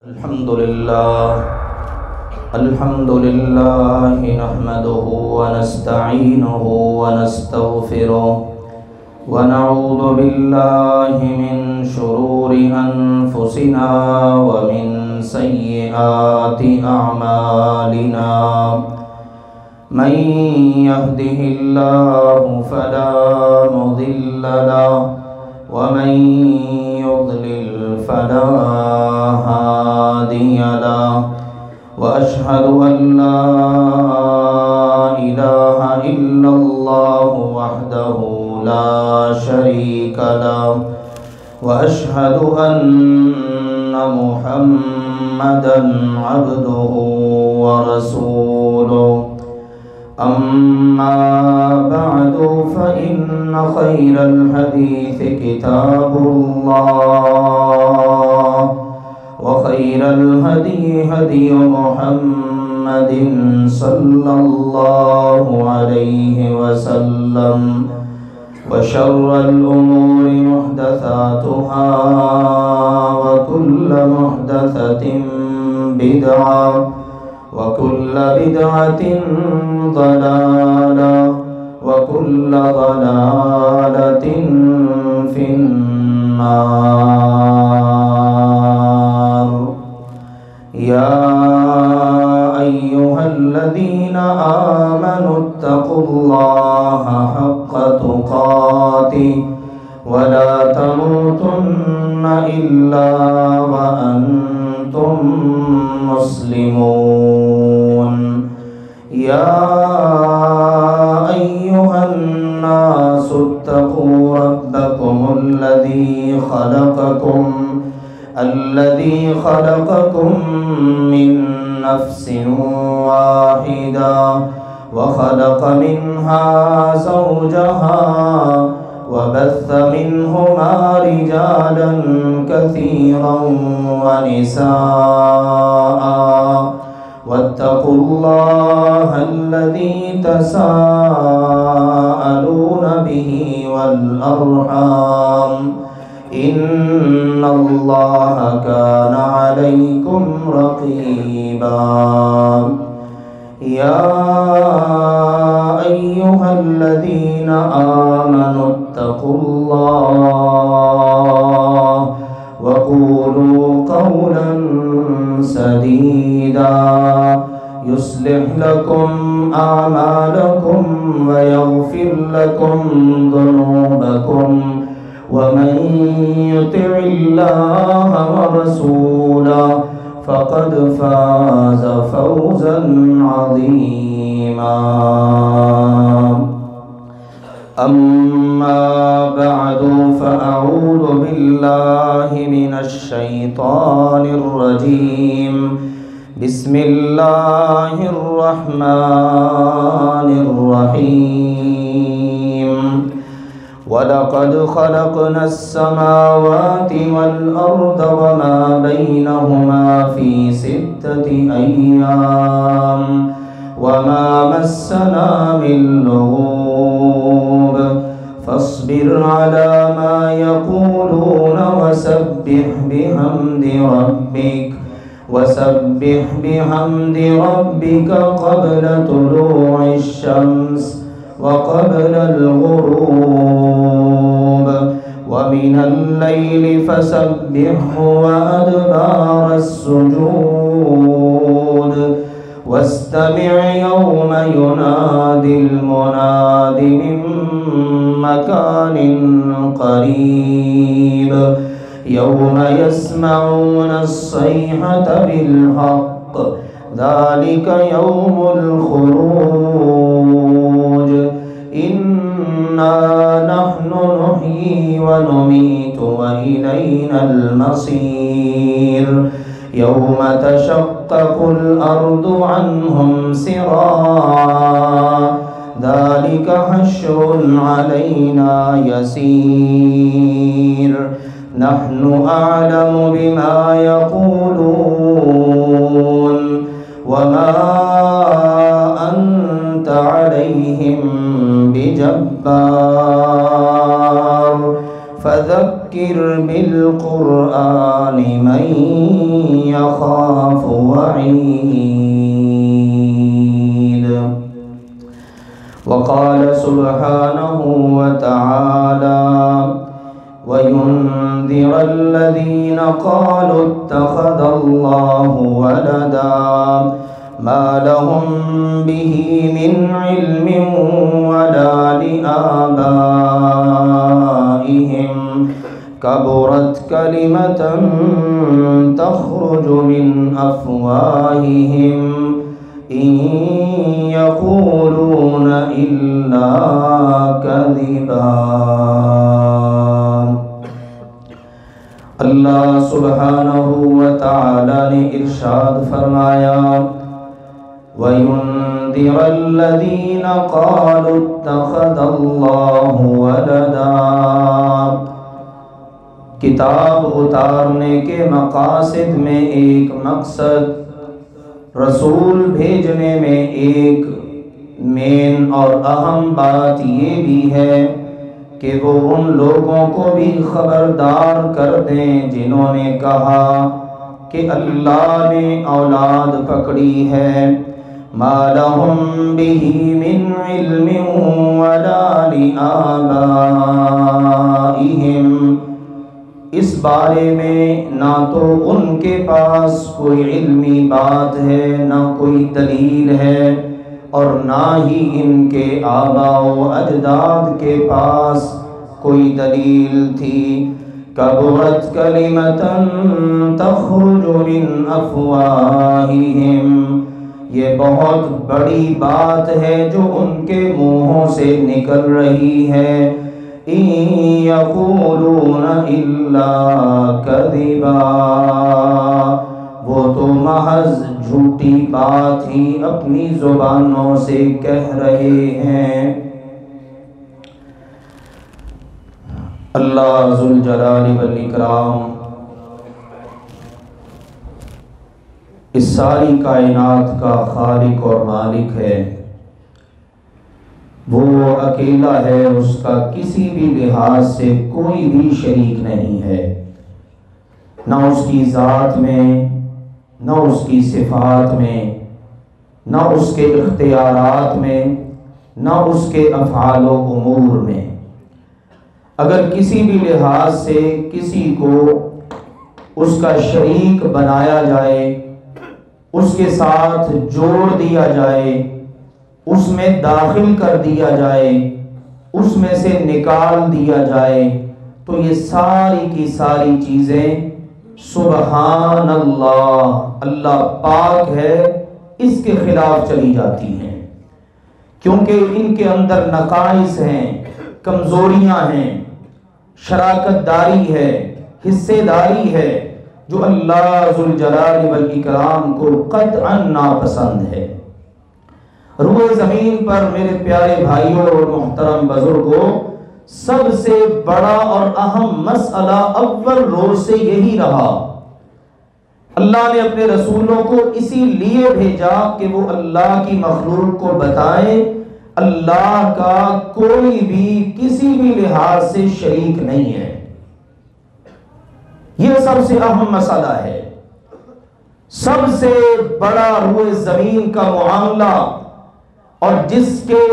الحمد لله نحمده ونستعينه ونستغفره ونعوذ بالله من شرور أنفسنا ومن سيئات أعمالنا من يهده الله فلا مضل له ومن يضلل فلا هادي له وأشهد أن لا إله إلا الله وحده لا شريك له وأشهد أن محمدا عبده ورسوله أما بعد فإن خير الحديث كتاب الله وخير الهدي هدي محمد صلى الله عليه وسلم وشر الأمور محدثاتها وكل محدثة بدعة وكل بدعة ضلالة وكل ضلالة في النار. يا أيها الذين آمنوا اتقوا الله حق تقاته ولا تموتن إلا وأنتم مسلمون. يا أيها الناس اتقوا ربكم الذي خلقكم من نفس واحدة وخلق منها زوجها وبث منهما رجالا كثيرا ونساء واتقوا الله الذي تساءلون به والأرحام إن الله كان عليكم رقيبا. يا أيها الذين آمنوا اتقوا الله وقولوا قولا سديدا يصلح لكم أعمالكم ويغفر لكم ذنوبكم ومن يطع الله ورسوله فقد فاز فوزا عظيما. أما بعد فأعوذ بالله من الشيطان الرجيم. بسم الله الرحمن الرحيم. ولقد خلقنا السماوات والأرض وما بينهما في 6 أيام وما مسنا من لغوب فاصبر على ما يقولون وسبح بحمد ربك قبل طلوع الشمس وقبل الغروب ومن الليل فسبحه وأدبار السجود واستمع يوم ينادي المناد من مكان قريب يوم يسمعون الصيحة بالحق ذلك يوم الخروج. إنا نحن نحيي ونميت وإلينا المصير. يوم تشقق الأرض عنهم سراعا ذلك حشر علينا يسير. نحن أعلم بما يقولون وما أنت عليهم بجبار فذكر وذكر بالقرآن من يخاف وعيد. وقال سبحانه وتعالى وينذر الذين قالوا اتخذ الله ولدا ما لهم به من علم ولا لآبائهم كبرت كلمة تخرج من أفواههم إن يقولون إلا كذبا. اللہ سبحانہ وتعالی نے ارشاد فرمایا وَيُنذِرَ الَّذِينَ قَالُوا اتَّخَذَ اللَّهُ وَلَدًا. کتاب اتارنے کے مقاصد میں ایک مقصد، رسول بھیجنے میں ایک مین اور اہم بات یہ بھی ہے کہ وہ ان لوگوں کو بھی خبردار کر دیں جنہوں نے کہا کہ اللہ نے اولاد پکڑی ہے. ما لهم به من علم ولا لآبائهم. اس بارے میں نہ تو ان کے پاس کوئی علمی بات ہے، نہ کوئی دلیل ہے، اور نہ ہی ان کے آباء و اجداد کے پاس کوئی دلیل تھی. کبرت کلمۃ تخرج من افواہہم. یہ بہت بڑی بات ہے جو ان کے منہوں سے نکل رہی ہے. ان یقولون الا کذبا. وہ تو محض جھوٹی بات ہی اپنی زبانوں سے کہہ رہے ہیں. اللہ ذوالجلال والاکرام اس ساری کائنات کا خالق اور مالک ہے. وہ اکیلا ہے، اس کا کسی بھی لحاظ سے کوئی بھی شریک نہیں ہے، نہ اس کی ذات میں، نہ اس کی صفات میں، نہ اس کے اختیارات میں، نہ اس کے افعال و امور میں. اگر کسی بھی لحاظ سے کسی کو اس کا شریک بنایا جائے، اس کے ساتھ جوڑ دیا جائے، اس میں داخل کر دیا جائے، اس میں سے نکال دیا جائے، تو یہ ساری کی ساری چیزیں سبحان اللہ، اللہ پاک ہے، اس کے خلاف چلی جاتی ہیں، کیونکہ ان کے اندر نقائص ہیں، کمزوریاں ہیں، شراکت داری ہے، حصے داری ہے، جو اللہ ذوالجلال والاکرام کو قطعاً ناپسند ہے. روئے زمین پر میرے پیارے بھائیوں اور محترم بزرگوں، سب سے بڑا اور اہم مسئلہ اول روز سے یہی رہا. اللہ نے اپنے رسولوں کو اسی لیے بھیجا کہ وہ اللہ کی مخلوق کو بتائیں اللہ کا کوئی بھی کسی بھی لحاظ سے شریک نہیں ہے. یہ سب سے اہم مسئلہ ہے. سب سے بڑا روئے زمین کا معاملہ اور جس کے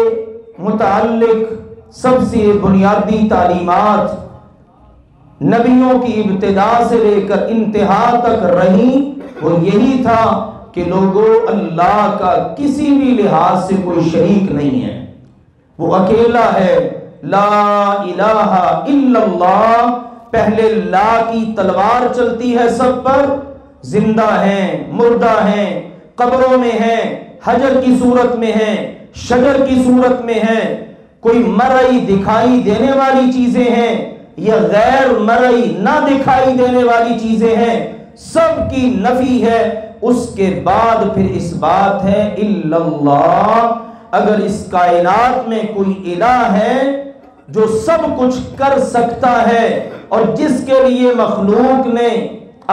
متعلق سب سے بنیادی تعلیمات نبیوں کی ابتدا سے لے کر انتہا تک رہی، وہ یہی تھا کہ لوگوں اللہ کا کسی بھی لحاظ سے کوئی شریک نہیں ہے، وہ اکیلا ہے. لا الہ الا اللہ. پہلے لا کی تلوار چلتی ہے سب پر، زندہ ہیں، مردہ ہیں، قبروں میں ہیں، حجر کی صورت میں ہیں، شجر کی صورت میں ہیں، کوئی مرئی دکھائی دینے والی چیزیں ہیں یا غیر مرئی نہ دکھائی دینے والی چیزیں ہیں، سب کی نفی ہے. اس کے بعد پھر اس بات ہے الا اللہ. اگر اس کائنات میں کوئی الہ ہے جو سب کچھ کر سکتا ہے اور جس کے لیے مخلوق نے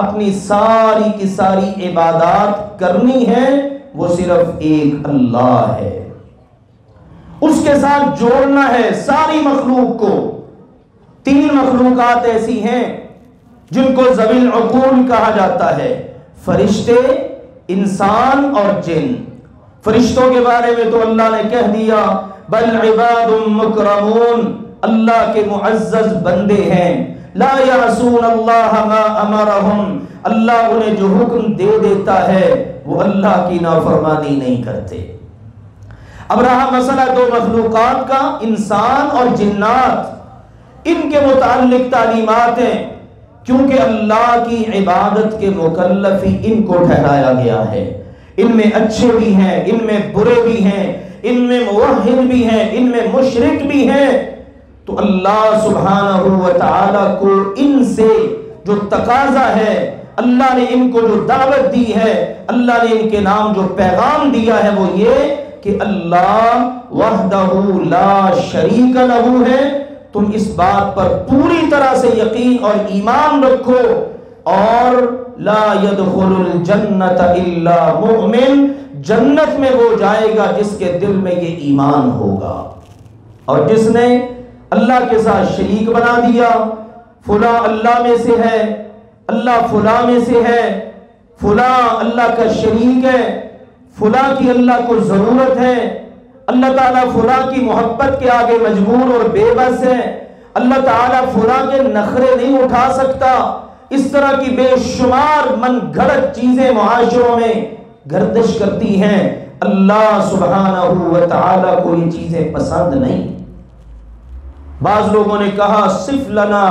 اپنی ساری کی ساری عبادات کرنی ہے، وہ صرف ایک اللہ ہے. اس کے ساتھ جوڑنا ہے ساری مخلوق کو. 3 مخلوقات ایسی ہیں جن کو ذوی العقول کہا جاتا ہے، فرشتے، انسان اور جن۔ فرشتوں کے بارے میں تو اللہ نے کہہ دیا بل عباد مکرمون، اللہ کے معزز بندے ہیں، لا یعصون اللہ ما امرہم، اللہ انہیں جو حکم دے دیتا ہے وہ اللہ کی نافرمانی نہیں کرتے۔ اب رہا مسئلہ 2 مخلوقات کا، انسان اور جنات، ان کے متعلق تعلیمات ہیں، کیونکہ اللہ کی عبادت کے مکلف ہی ان کو ٹھہرایا گیا ہے۔ ان میں اچھے بھی ہیں، ان میں برے بھی ہیں، ان میں موحد بھی ہیں، ان میں مشرک بھی ہیں۔ تو اللہ سبحانہ و تعالی کو ان سے جو تقاضا ہے، اللہ نے ان کو جو دعوت دی ہے، اللہ نے ان کے نام جو پیغام دیا ہے وہ یہ کہ اللہ وحدہ لا شریک لہ ہے۔ تم اس بات پر پوری طرح سے یقین اور ایمان رکھو، اور لا يدخل الجنت الا مؤمن، جنت میں وہ جائے گا جس کے دل میں یہ ایمان ہوگا۔ اور جس نے اللہ کے ساتھ شریک بنا دیا، فلاں اللہ میں سے ہے، اللہ فلاں میں سے ہے، فلاں اللہ کا شریک ہے، فلاں کی اللہ کو ضرورت ہے، اللہ تعالیٰ فلاں کی محبت کے آگے مجبور اور بے بس ہے، اللہ تعالیٰ فلاں کے نخرے نہیں اٹھا سکتا، اس طرح کی بے شمار من گھڑت چیزیں معاشروں میں گردش کرتی ہیں۔ اللہ سبحانہ و تعالیٰ کو یہ چیزیں پسند نہیں۔ بعض لوگوں نے کہا صف لنا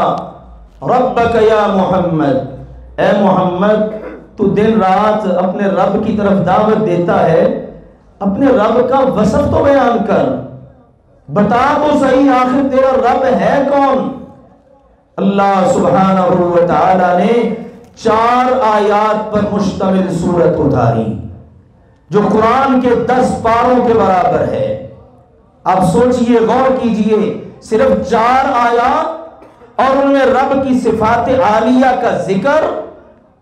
ربک یا محمد، اے محمد تو دن رات اپنے رب کی طرف دعوت دیتا ہے، اپنے رب کا وصف تو بیان کر، بتا تو صحیح آخر تیرا رب ہے کون؟ اللہ سبحانہ و تعالی نے 4 آیات پر مشتمل سورت اتاری جو قرآن کے 10 پاروں کے برابر ہے۔ آپ سوچئے، غور کیجئے، صرف 4 آیات اور ان میں رب کی صفات عالیہ کا ذکر،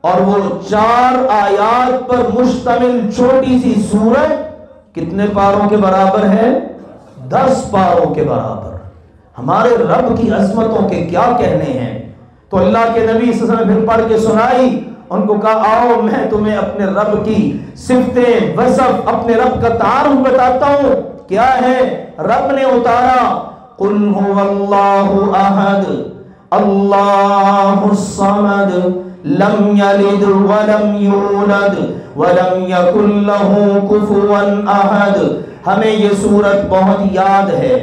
اور وہ 4 آیات پر مشتمل چھوٹی سی سورت کتنے پاروں کے برابر ہے؟ 10 پاروں کے برابر۔ ہمارے رب کی عظمتوں کے کیا کہنے ہیں۔ تو اللہ کے نبی صلی اللہ علیہ وسلم نے پھر پڑھ کے سنائی، ان کو کہا آؤ میں تمہیں اپنے رب کی صفتیں، وصف، اپنے رب کا تعارف بتاتا ہوں۔ کیا ہے؟ رب نے اتارا قل هو اللہ احد اللہ الصمد لم یلد ولم یولد ولم یکن لہ کفوا احد۔ ہمیں یہ سورت بہت یاد ہے،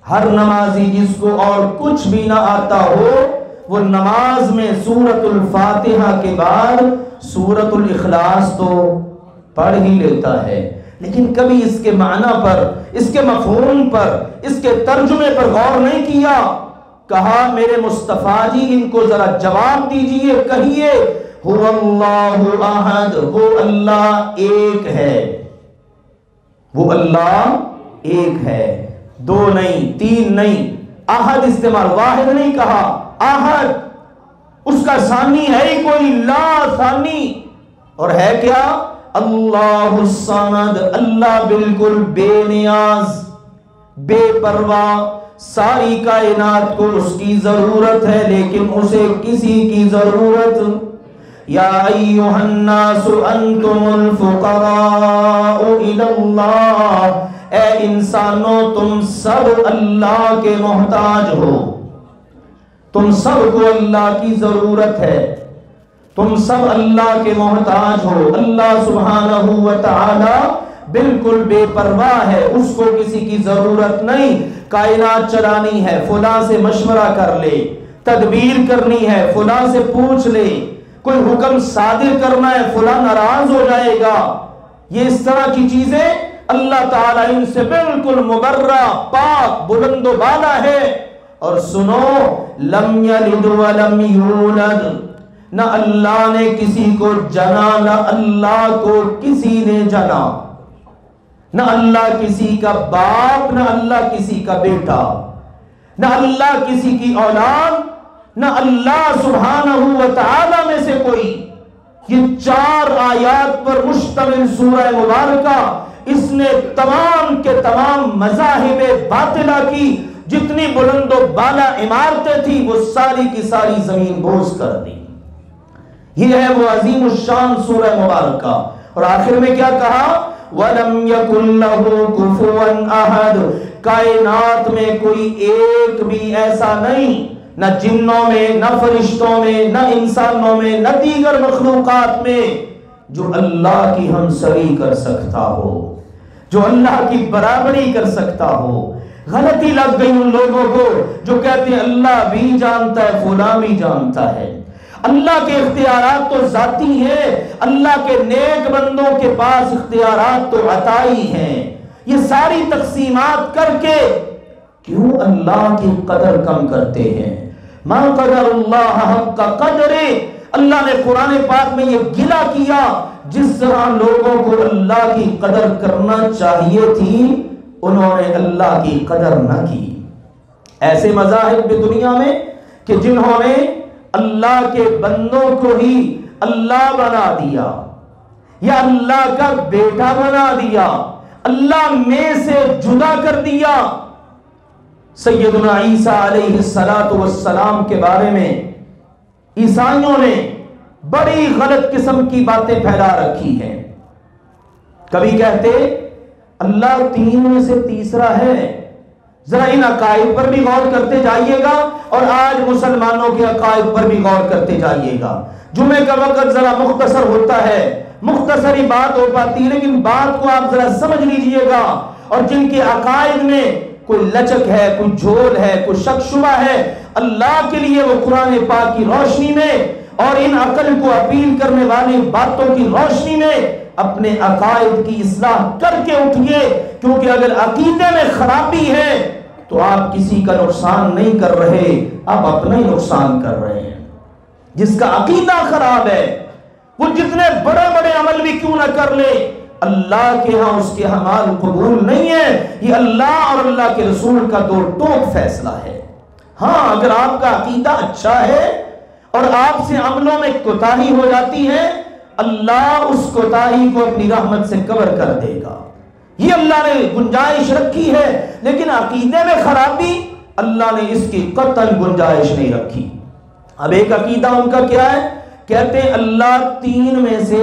ہر نمازی جس کو اور کچھ بھی نہ آتا ہو وہ نماز میں سورت الفاتحہ کے بعد سورت الاخلاص تو پڑھ ہی لیتا ہے، لیکن کبھی اس کے معنی پر، اس کے مفہوم پر، اس کے ترجمے پر غور نہیں کیا۔ کہا میرے مصطفیٰ جی ان کو ذرا جواب دیجئے، کہیے هو اللہ احد، وہ اللہ ایک ہے، وہ اللہ ایک ہے، 2 نہیں، 3 نہیں، احد استعمال، واحد نہیں کہا، احد، اس کا ثانی ہے ہی کوئی، لا ثانی، اور ہے کیا؟ اللہ الصمد، اللہ بالکل بے نیاز، بے پرواہ، ساری کائنات کو اس کی ضرورت ہے لیکن اسے کسی کی ضرورت۔ یا ایھا الناس انتم الفقراء الی اللہ، اے انسانوں تم سب اللہ کے محتاج ہو، تم سب کو اللہ کی ضرورت ہے، تم سب اللہ کے محتاج ہو۔ اللہ سبحانہ و تعالی بالکل بے پرواہ ہے، اس کو کسی کی ضرورت نہیں۔ کائنات چلانی ہے فلاں سے مشورہ کر لے، تدبیر کرنی ہے فلاں سے پوچھ لے، کوئی حکم صادر کرنا ہے فلاں ناراض ہو جائے گا، یہ اس طرح کی چیزیں اللہ تعالیٰ ان سے بالکل مبرہ، پاک، بلند و بالا ہے۔ اور سنو، لم یلد ولم یولد، نہ اللہ نے کسی کو جنا، نہ اللہ کو کسی نے جنا، نہ اللہ کسی کا باپ، نہ اللہ کسی کا بیٹا، نہ اللہ کسی کی اولاد، نہ اللہ سبحانہ و تعالی میں سے کوئی۔ یہ 4 آیات پر مشتمل سورہ مبارکہ، اس نے تمام کے تمام مذاہب باطلہ کی جتنی بلند و بالا عمارتیں تھیں وہ ساری کی ساری زمین بوس کر دی۔ یہ ہے وہ عظیم الشان سورہ مبارکہ۔ اور آخر میں کیا کہا؟ وَلَمْ يَكُنْ لَهُ كُفُوًا أَحَدٌ، کائنات میں کوئی ایک بھی ایسا نہیں، نہ جنوں میں، نہ فرشتوں میں، نہ انسانوں میں، نہ دیگر مخلوقات میں، جو اللہ کی ہمسری کر سکتا ہو، جو اللہ کی برابری کر سکتا ہو۔ غلطی لگ گئی ان لوگوں کو جو کہتے ہیں اللہ بھی جانتا ہے، فلاں بھی جانتا ہے۔ اللہ کے اختیارات تو ذاتی ہیں، اللہ کے نیک بندوں کے پاس اختیارات تو عطائی ہیں۔ یہ ساری تقسیمات کر کے کیوں اللہ کی قدر کم کرتے ہیں؟ ما قدر اللہ حق قدر، اللہ نے قرآن پاک میں یہ گلہ کیا جس طرح لوگوں کو اللہ کی قدر کرنا چاہیے تھی انہوں نے اللہ کی قدر نہ کی۔ ایسے مذاہب بھی دنیا میں کہ جنہوں نے اللہ کے بندوں کو ہی اللہ بنا دیا یا اللہ کا بیٹا بنا دیا، اللہ میں سے جدا کر دیا۔ سیدنا عیسیٰ علیہ السلام کے بارے میں عیسائیوں نے بڑی غلط قسم کی باتیں پھیلا رکھی ہیں۔ کبھی کہتے اللہ تین میں سے تیسرا ہے۔ ذرا ان عقائد پر بھی غور کرتے جائیے گا اور آج مسلمانوں کے عقائد پر بھی غور کرتے جائیے گا۔ جمعے کا وقت ذرا مختصر ہوتا ہے، مختصری بات ہو پاتی ہے، لیکن بات کو آپ ذرا سمجھ لیجئے گا۔ اور جن کے عقائد میں کوئی لچک ہے، کوئی جھول ہے، کوئی شک شبہ ہے، اللہ کے لیے وہ قرآن پاک کی روشنی میں اور ان عقل کو اپیل کرنے والی باتوں کی روشنی میں اپنے عقائد کی اصلاح کر کے اٹھیے، کیونکہ اگر عقیدے میں خرابی ہے تو آپ کسی کا نقصان نہیں کر رہے، آپ اپنا ہی نقصان کر رہے ہیں۔ جس کا عقیدہ خراب ہے وہ جتنے بڑے بڑے عمل بھی کیوں نہ کر لے، اللہ کے ہاں اس کے اعمال قبول نہیں ہے۔ یہ اللہ اور اللہ کے رسول کا دو ٹوک فیصلہ ہے۔ ہاں اگر آپ کا عقیدہ اچھا ہے اور آپ سے عملوں میں کوتاہی ہو جاتی ہے، اللہ اس کوتاہی کو اپنی رحمت سے کور کر دے گا۔ یہ اللہ نے گنجائش رکھی ہے، لیکن عقیدے میں خرابی اللہ نے اس کی قطعاً گنجائش نہیں رکھی۔ اب ایک عقیدہ ان کا کیا ہے؟ کہتے ہیں اللہ تین میں سے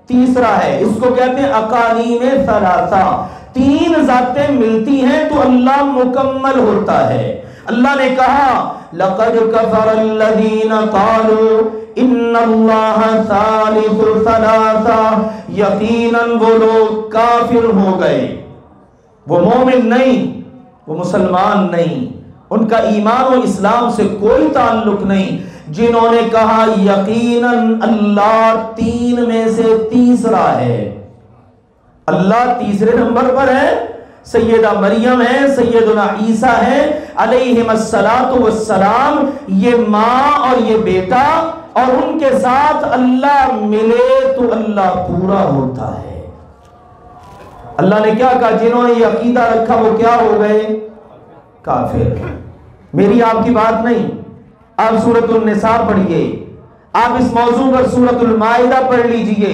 تیسرا ہے، اس کو کہتے ہیں اقانیم ثلاثہ۔ تین ذاتیں ملتی ہیں تو اللہ مکمل ہوتا ہے۔ اللہ نے کہا لَقَدْ كَفَرَ الَّذِينَ قَالُوا إِنَّ اللَّهَ ثَالِثُ ثَلَاثَةٍ، یقیناً وہ لوگ کافر ہو گئے، وہ مومن نہیں، وہ مسلمان نہیں، ان کا ایمان و اسلام سے کوئی تعلق نہیں، جنہوں نے کہا یقیناً اللہ تین میں سے تیسرا ہے۔ اللہ تیسرے نمبر پر ہے، سیدہ مریم ہے، سیدنا عیسیٰ ہے علیہم السلام، یہ ماں اور یہ بیٹا، اور ان کے ساتھ اللہ ملے تو اللہ پورا ہوتا ہے۔ اللہ نے کیا کہا؟ جنہوں نے یہ عقیدہ رکھا وہ کیا ہو گئے؟ کافر۔ میری آپ کی بات نہیں، آپ سورۃ النساء پڑھیے، آپ اس موضوع پر سورۃ المائدہ پڑھ لیجئے،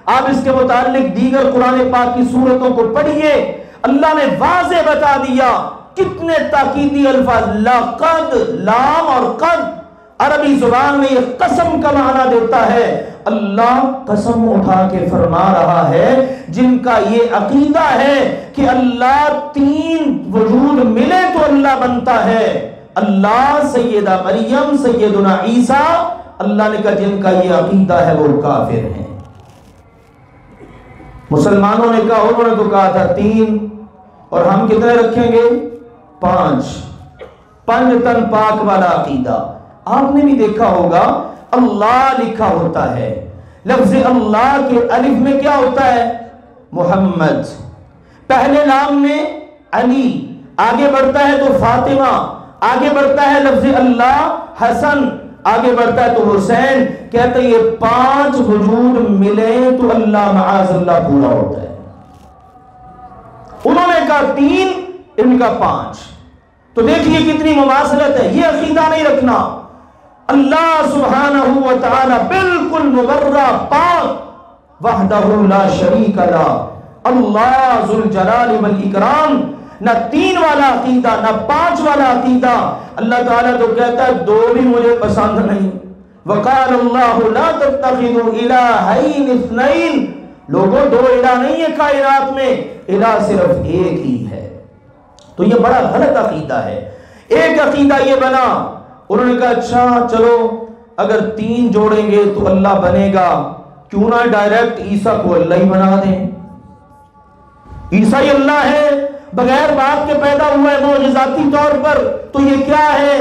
آپ اس کے متعلق دیگر قرآن پاک کی سورتوں کو پڑھیے۔ اللہ نے واضح بتا دیا کتنے تاکیدی الفاظ، لقد، لام اور قد، عربی زبان میں یہ قسم کا معنی دیتا ہے۔ اللہ قسم اٹھا کے فرما رہا ہے جن کا یہ عقیدہ ہے کہ اللہ تین وجود ملے تو اللہ بنتا ہے، اللہ، سیدہ مریم، سیدنا عیسیٰ، اللہ نے کہا جن کا یہ عقیدہ ہے وہ کافر ہیں۔ مسلمانوں نے کہا، انہوں نے تو کہا تھا تین، اور ہم کتنے رکھیں گے؟ پانچ تن پاک والا عقیدہ۔ آپ نے بھی دیکھا ہوگا اللہ لکھا ہوتا ہے، لفظ اللہ کے الف میں کیا ہوتا ہے؟ محمد، پہلے نام میں علی، آگے بڑھتا ہے تو فاطمہ، آگے بڑھتا ہے لفظ اللہ حسن، آگے بڑھتا ہے تو حسین۔ کہتے ہیں یہ پانچ وجود ملے تو اللہ معاذ اللہ پورا ہوتا ہے۔ انہوں نے کہا تین، ان کا پانچ، تو دیکھیے کتنی مماثلت ہے۔ یہ عقیدہ نہیں رکھنا۔ اللہ سبحانہ و تعالی بالکل مبرہ، پاک، وحدہ لا شریک لہ، اللہ ذو الجلال والاکرام، نہ 3 والا عقیدہ، نہ 5 والا عقیدہ. اللہ تعالیٰ تو کہتا ہے 2 بھی مجھے پسند نہیں. وقال اللہ لا تتخذوا الہین اثنین. لوگوں 2 الہ نہیں ہے کائنات میں، الہ صرف ایک ہی ہے. تو یہ بڑا غلط عقیدہ ہے. ایک عقیدہ یہ بنا، انہوں نے کہا اچھا چلو اگر 3 جوڑیں گے تو اللہ بنے گا، کیوں نہ ڈائریکٹ عیسیٰ کو اللہ ہی بنا دیں. عیسیٰ ہی اللہ ہے، بغیر باپ کے پیدا ہوا ہے معجزاتی طور پر. تو یہ کیا ہے؟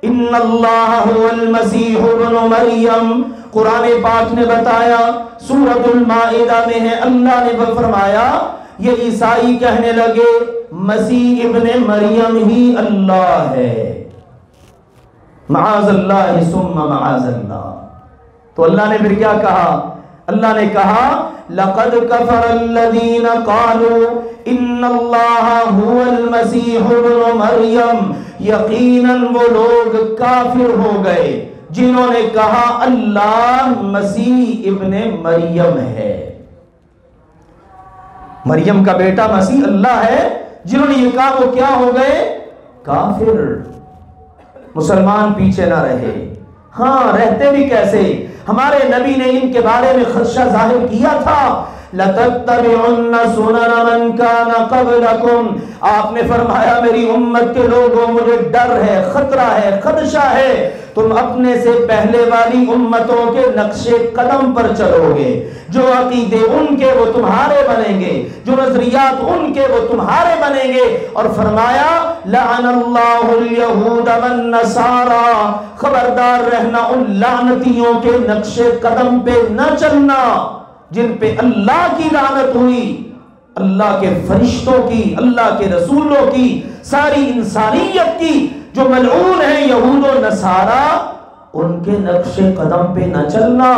ان اللہ هو المسیح ابن مریم. قرآن پاک نے بتایا، سورۃ المائدہ میں ہے، اللہ نے فرمایا یہ عیسائی کہنے لگے مسیح ابن مریم ہی اللہ ہے. معاذ اللہ ثم معاذ اللہ. تو اللہ نے پھر کیا کہا؟ اللہ نے کہا لقد کفر الذین قالوا ان اللہ هو المسیح ابن مریم. یقیناً وہ لوگ کافر ہو گئے جنہوں نے کہا اللہ مسیح ابن مریم ہے. مریم کا بیٹا مسیح اللہ ہے. جنہوں نے یہ کہا وہ کیا ہو گئے؟ کافر. مسلمان پیچھے نہ رہے. ہاں رہتے بھی کیسے؟ ہمارے نبی نے ان کے بارے میں خدشہ ظاہر کیا تھا. لَتَتَّبِعُنَّ سُنَنَ مَنْ كَانَ قَبْلَكُمْ. آپ نے فرمایا میری امت کے لوگوں مجھے ڈر ہے، خطرہ ہے، خدشہ ہے، تم اپنے سے پہلے والی امتوں کے نقش قدم پر چلو گے. جو عقیدے ان کے وہ تمہارے بنیں گے، جو نظریات ان کے وہ تمہارے بنیں گے. اور فرمایا لعن اللہ الیہود والنصارى. خبردار رہنا ان لعنتیوں کے نقش قدم پہ نہ چلنا جن پہ اللہ کی لعنت ہوئی، اللہ کے فرشتوں کی، اللہ کے رسولوں کی، ساری انسانیت کی. جو ملعون ہیں یہود و نصارہ، ان کے نقش قدم پہ نہ چلنا.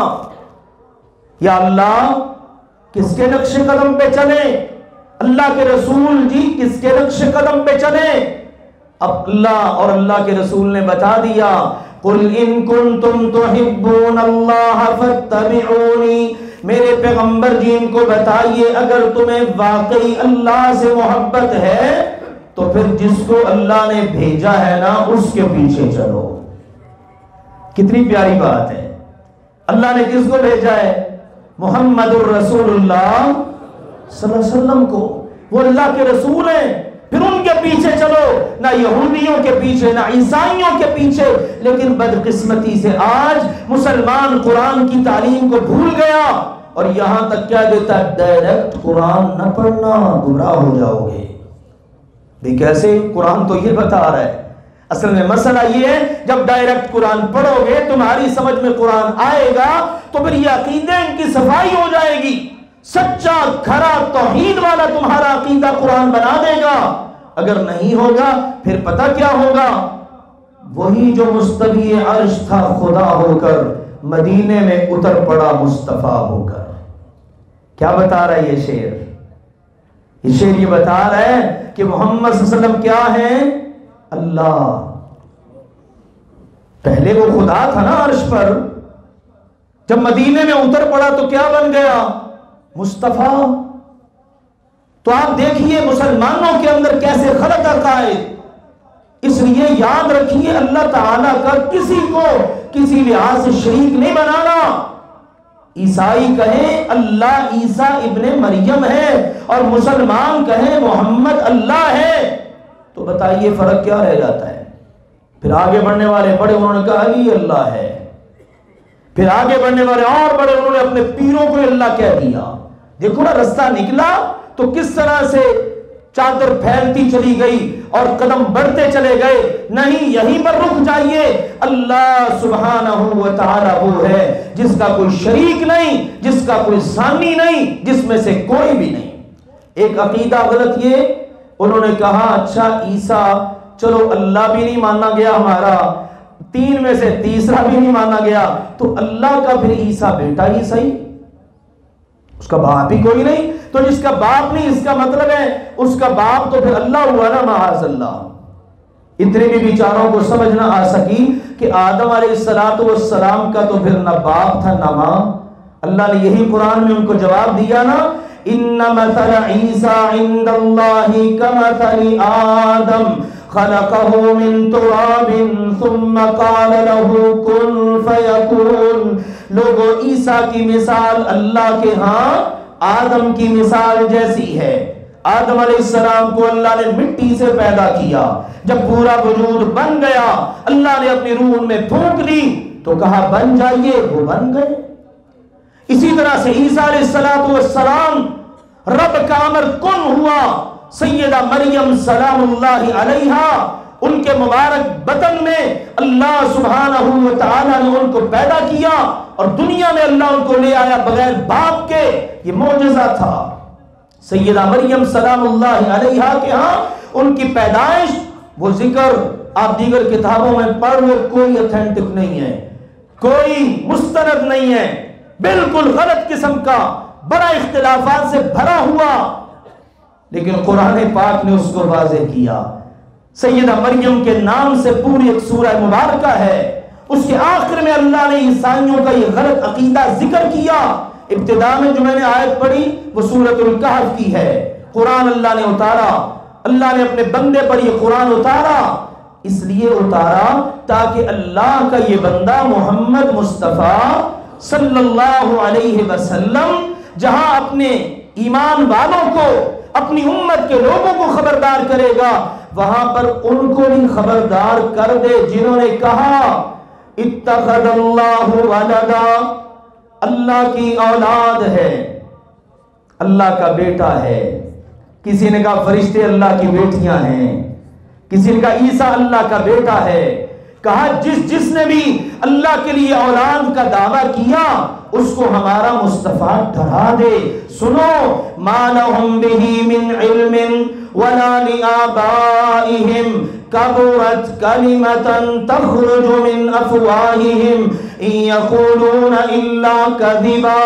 یا اللہ کس کے نقش قدم پہ چلیں؟ اللہ کے رسول جی کس کے نقش قدم پہ چلیں؟ اب اللہ اور اللہ کے رسول نے بتا دیا قل ان کنتم تحبون اللہ فاتبعونی. میرے پیغمبر جی ان کو بتائیے اگر تمہیں واقعی اللہ سے محبت ہے تو پھر جس کو اللہ نے بھیجا ہے نا اس کے پیچھے چلو. کتنی پیاری بات ہے. اللہ نے کس کو بھیجا ہے؟ محمد الرسول اللہ صلی اللہ علیہ وسلم کو. وہ اللہ کے رسول ہیں، پھر ان کے پیچھے چلو، نہ یہودیوں کے پیچھے نہ عیسائیوں کے پیچھے. لیکن بدقسمتی سے آج مسلمان قرآن کی تعلیم کو بھول گیا اور یہاں تک کیا دیتا ہے ڈائریکٹ قرآن نہ پڑھنا گمراہ ہو جاؤ گے. بھی کیسے؟ قرآن تو یہ بتا رہا ہے. اصل میں مسئلہ یہ ہے جب ڈائریکٹ قرآن پڑھو گے تمہاری سمجھ میں قرآن آئے گا تو پھر یہ عقیدے ان کی صفائی ہو جائے گی. سچا کھرا توحید والا تمہارا عقیدہ قرآن بنا دے گا. اگر نہیں ہوگا پھر پتہ کیا ہوگا؟ وہی جو مستوی عرش تھا خدا ہو کر مدینے میں اتر پڑا مصطفیٰ ہو کر. کیا بتا رہا ہے یہ شعر؟ یہ شعر یہ بتا رہا ہے کہ محمد صلی اللہ علیہ وسلم کیا ہیں؟ اللہ. پہلے وہ خدا تھا نا عرش پر، جب مدینے میں اتر پڑا تو کیا بن گیا؟ مصطفیٰ. تو آپ دیکھیے مسلمانوں کے اندر کیسے غلط عقائد. اس لیے یاد رکھیے اللہ تعالیٰ کا کسی کو کسی لحاظ سے شریک نہیں بنانا. عیسائی کہیں اللہ عیسیٰ ابن مریم ہے اور مسلمان کہیں محمد اللہ ہے، تو بتائیے فرق کیا رہ جاتا ہے؟ پھر آگے بڑھنے والے بڑے انہوں نے کہا علی اللہ ہے، پھر آگے بڑھنے والے اور بڑے انہوں نے اپنے پیروں کو اللہ کہہ دیا. دیکھو نا رستہ نکلا تو کس طرح سے چادر پھیلتی چلی گئی اور قدم بڑھتے چلے گئے. نہیں، یہیں پر رک جائیے. اللہ سبحانہ و تعالی وہ ہے جس کا کوئی شریک نہیں، جس کا کوئی ثانی نہیں، جس میں سے کوئی بھی نہیں. ایک عقیدہ غلط یہ انہوں نے کہا اچھا عیسیٰ چلو اللہ بھی نہیں مانا گیا ہمارا، 3 میں سے تیسرا بھی نہیں مانا گیا، تو اللہ کا پھر عیسیٰ بیٹا ہی صحیح، اس کا باپ ہی کوئی نہیں. تو جس کا باپ نہیں اس کا مطلب ہے اس کا باپ تو پھر اللہ ہوا نا معاذ اللہ. اتنے بھی بیچاروں کو سمجھ نہ آ سکی کہ آدم علیہ السلام کا تو پھر نہ باپ تھا نہ ماں. اللہ نے یہی قرآن میں ان کو جواب دیا نا ان مثل عیسی عند اللہ کمثل آدم خلقه من تراب ثم قال له کن فیکون. لوگوں عیسیٰ کی مثال اللہ کے ہاں آدم کی مثال جیسی ہے. آدم علیہ السلام کو اللہ نے مٹی سے پیدا کیا. جب پورا وجود بن گیا اللہ نے اپنی روح میں پھونک دی تو کہا بن جائیے، وہ بن گئے. اسی طرح سے عیسیٰ علیہ السلام رب کا امر کن ہوا. سیدہ مریم سلام اللہ علیہا ان کے مبارک بطن میں اللہ سبحانہ و تعالی نے ان کو پیدا کیا اور دنیا میں اللہ ان کو لے آیا بغیر باپ کے. یہ معجزہ تھا. سیدہ مریم سلام اللہ علیہا کے ہاں ان کی پیدائش وہ ذکر آپ دیگر کتابوں میں پڑھ لو، کوئی اتھینٹک نہیں ہے، کوئی مستند نہیں ہے، بالکل غلط قسم کا، بڑا اختلافات سے بھرا ہوا، لیکن قرآن پاک نے اس کو واضح کیا. سیدہ مریم کے نام سے پوری ایک سورہ مبارکہ ہے. اس کے آخر میں اللہ نے عیسائیوں کا یہ غلط عقیدہ ذکر کیا. ابتدا میں جو میں نے آیت پڑھی وہ سورۃ الکہف کی ہے. قرآن اللہ نے اتارا، اللہ نے اپنے بندے پر یہ قرآن اتارا، اس لیے اتارا تاکہ اللہ کا یہ بندہ محمد مصطفیٰ صلی اللہ علیہ وسلم جہاں اپنے ایمان والوں کو، اپنی امت کے لوگوں کو خبردار کرے گا، وہاں پر ان کو بھی خبردار کر دے جنہوں نے کہا اتخذ اللہ ولدا، اللہ کی اولاد ہے، اللہ کا بیٹا ہے. کسی نے کہا فرشتے اللہ کی بیٹیاں ہیں، کسی نے کہا عیسیٰ اللہ کا بیٹا ہے. کہا جس نے بھی اللہ کے لیے اولاد کا دعویٰ کیا اس کو ہمارا مصطفیٰ ڈرا دے. سنو ما لهم به من علم ولا لآبائهم كبرت كلمة تخرج من أفواههم إن يقولون إلا كذبا.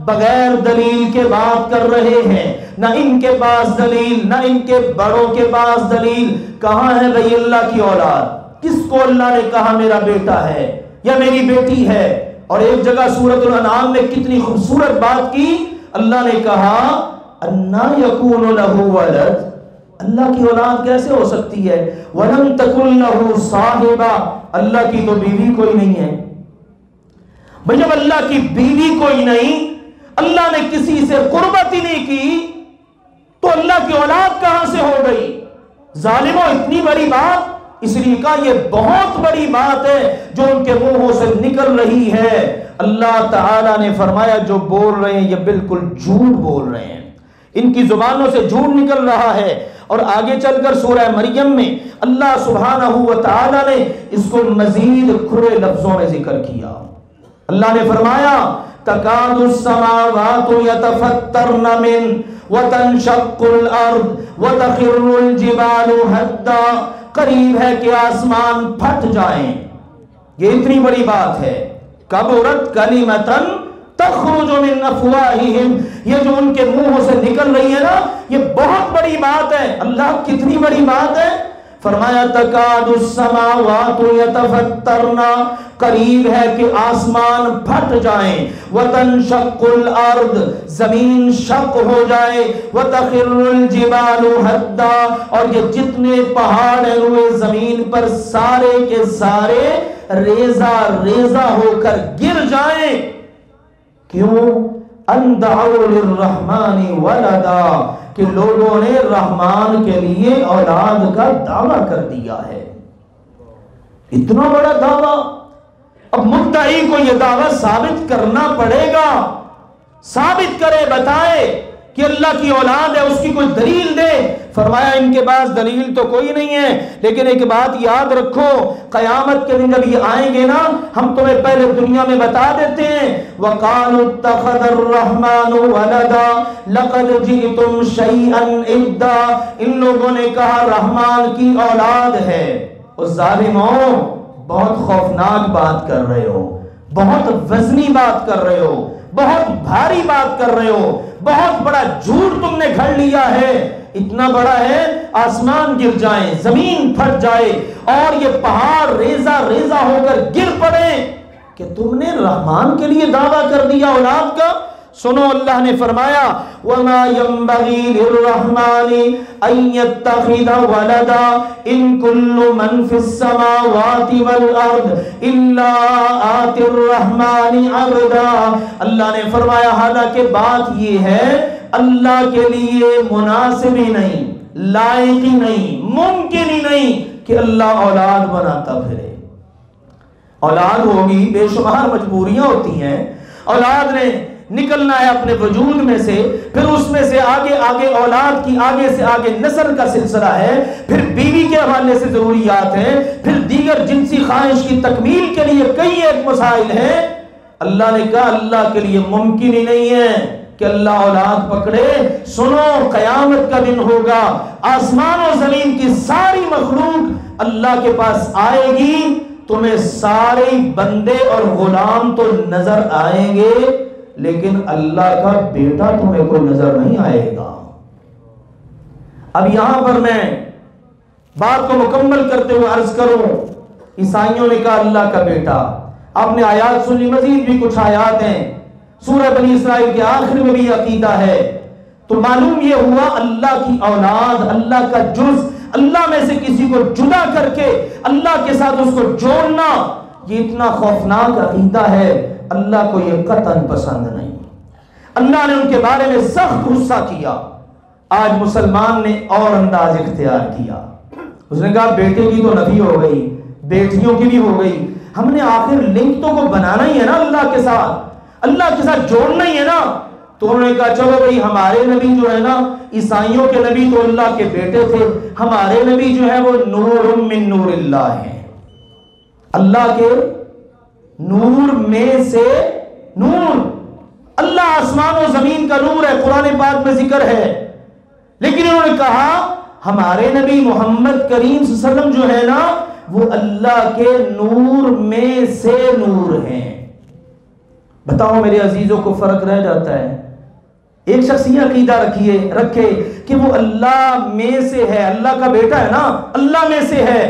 بغیر دلیل کے بات کر رہے ہیں، نہ ان کے پاس دلیل نہ ان کے بڑوں کے پاس دلیل. کہاں ہے بھئی اللہ کی اولاد؟ کس کو اللہ نے کہا میرا بیٹا ہے یا میری بیٹی ہے؟ اور ایک جگہ سورۃ الانعام میں کتنی خوبصورت بات کی. اللہ نے کہا انا یکون لہ ولد، اللہ کی اولاد کیسے ہو سکتی ہے؟ ولم تکن لہ صاحبہ، اللہ کی تو بیوی کوئی نہیں ہے. بھئی جب اللہ کی بیوی کوئی نہیں، اللہ نے کسی سے قربت ہی نہیں کی تو اللہ کی اولاد کہاں سے ہو گئی؟ ظالموں اتنی بڑی بات، اس لیے کہا یہ بہت بڑی بات ہے جو ان کے منہوں سے نکل رہی ہے. اللہ تعالیٰ نے فرمایا جو بول رہے ہیں یہ بالکل جھوٹ بول رہے ہیں، ان کی زبانوں سے جھوٹ نکل رہا ہے. اور آگے چل کر سورہ مریم میں اللہ سبحانہ و تعالیٰ نے اس کو مزید کھلے لفظوں میں ذکر کیا. اللہ نے فرمایا تکاد السماوات یتفطرن من وتنشق الارض وتخر الجبال ہدا. قریب ہے کہ آسمان پھٹ جائیں. یہ اتنی بڑی بات ہے. کبرت کلمۃ تخرج من افواہہم، یہ جو ان کے منہوں سے نکل رہی ہے نا یہ بہت بڑی بات ہے. اللہ کتنی بڑی بات ہے. فرمایا تکاد السماوات یتفطرن، قریب ہے کہ آسمان پھٹ جائیں. وتنشق الارض، زمین شق ہو جائے. وتخر الجبال ہدا، اور یہ جتنے پہاڑ ہیں روئے زمین پر سارے کے سارے ریزہ ریزہ ہو کر گر جائیں. کیوں؟ ان دعوا للرحمن ولدا، کہ لوگوں نے رحمان کے لیے اولاد کا دعویٰ کر دیا ہے. اتنا بڑا دعویٰ. اب مدعی کو یہ دعویٰ ثابت کرنا پڑے گا. ثابت کرے، بتائے کہ اللہ کی اولاد ہے، اس کی کوئی دلیل دے. فرمایا ان کے پاس دلیل تو کوئی نہیں ہے، لیکن ایک بات یاد رکھو، قیامت کے دن جب یہ آئیں گے نا ہم تمہیں پہلے دنیا میں بتا دیتے ہیں. وَقَالُوا اتَّخَذَ الرَّحْمَنُ وَلَدًا لَقَدْ جِئْتُمْ شَيْئًا إِدًّا. ان لوگوں نے کہا رحمان کی اولاد ہے. اس ظالموں بہت خوفناک بات کر رہے ہو، بہت وزنی بات کر رہے ہو، بہت بھاری بات کر رہے ہو، بہت بڑا جھوٹ تم نے گھڑ لیا ہے. اتنا بڑا ہے آسمان گر جائیں، زمین پھٹ جائے اور یہ پہاڑ ریزہ ریزہ ہو کر گر پڑے کہ تم نے رحمان کے لیے دعویٰ کر دیا اولاد کا. سنو اللہ نے فرمایا وَمَا يَنبَغِي لِلرَّحْمَنِ أَن يَتَّخِذَ وَلَدًا إِن كُلُّ مَن فِي السَّمَاوَاتِ وَالْأَرْضِ إِلَّا آتِي الرَّحْمَنِ عَبْدًا۔ اللہ نے فرمایا حالانکہ بات یہ ہے اللہ کے لیے مناسب ہی نہیں، لائق ہی نہیں، ممکن ہی نہیں کہ اللہ اولاد بناتا پھرے۔ اولاد ہوگی، بے شمار مجبوریاں ہوتی ہیں، اولاد نے نکلنا ہے اپنے وجود میں سے، پھر اس میں سے آگے آگے اولاد کی آگے سے آگے نسل کا سلسلہ ہے، پھر بیوی کے حوالے سے ضروریات ہیں، پھر دیگر جنسی خواہش کی تکمیل کے لیے کئی ایک مسائل ہیں۔ اللہ نے کہا اللہ کے لیے ممکن ہی نہیں ہے کہ اللہ اولاد پکڑے۔ سنو قیامت کا دن ہوگا، آسمان و زمین کی ساری مخلوق اللہ کے پاس آئے گی، تمہیں سارے بندے اور غلام تو نظر آئیں گے لیکن اللہ کا بیٹا تمہیں کوئی نظر نہیں آئے گا۔ اب یہاں پر میں بات کو مکمل کرتے ہوئے عرض کروں، عیسائیوں نے کہا اللہ کا بیٹا، آپ نے آیات سنی، مزید بھی کچھ آیات ہیں سورہ بنی اسرائیل کے آخر میں بھی عقیدہ ہے، تو معلوم یہ ہوا اللہ کی اولاد، اللہ کا جز، اللہ میں سے کسی کو جدا کر کے اللہ کے ساتھ اس کو جوڑنا، یہ اتنا خوفناک عقیدہ ہے، اللہ کو یہ قطعاً پسند نہیں۔ اللہ نے ان کے بارے میں سخت غصہ کیا۔ آج مسلمان نے اور انداز اختیار کیا، اس نے کہا بیٹے کی تو نفی ہو گئی، بیٹیوں کی بھی ہو گئی، ہم نے آخر لنک تو کو بنانا ہی ہے نا، اللہ کے ساتھ جوڑنا ہی ہے نا۔ تو انہوں نے کہا چلو بھئی ہمارے نبی جو ہے نا، عیسائیوں کے نبی تو اللہ کے بیٹے تھے، ہمارے نبی جو ہے وہ نور من نور اللہ ہے، اللہ کے نور میں سے نور، اللہ آسمان و زمین کا نور ہے، قرآن پاک میں ذکر ہے۔ لیکن انہوں نے کہا ہمارے نبی محمد کریم صلی اللہ علیہ وسلم جو ہے نا وہ اللہ کے نور میں سے نور ہیں۔ بتاؤ میرے عزیزوں کو فرق رہ جاتا ہے؟ ایک شخص یہ عقیدہ رکھے کہ وہ اللہ میں سے ہے، اللہ کا بیٹا ہے نا، اللہ میں سے ہے،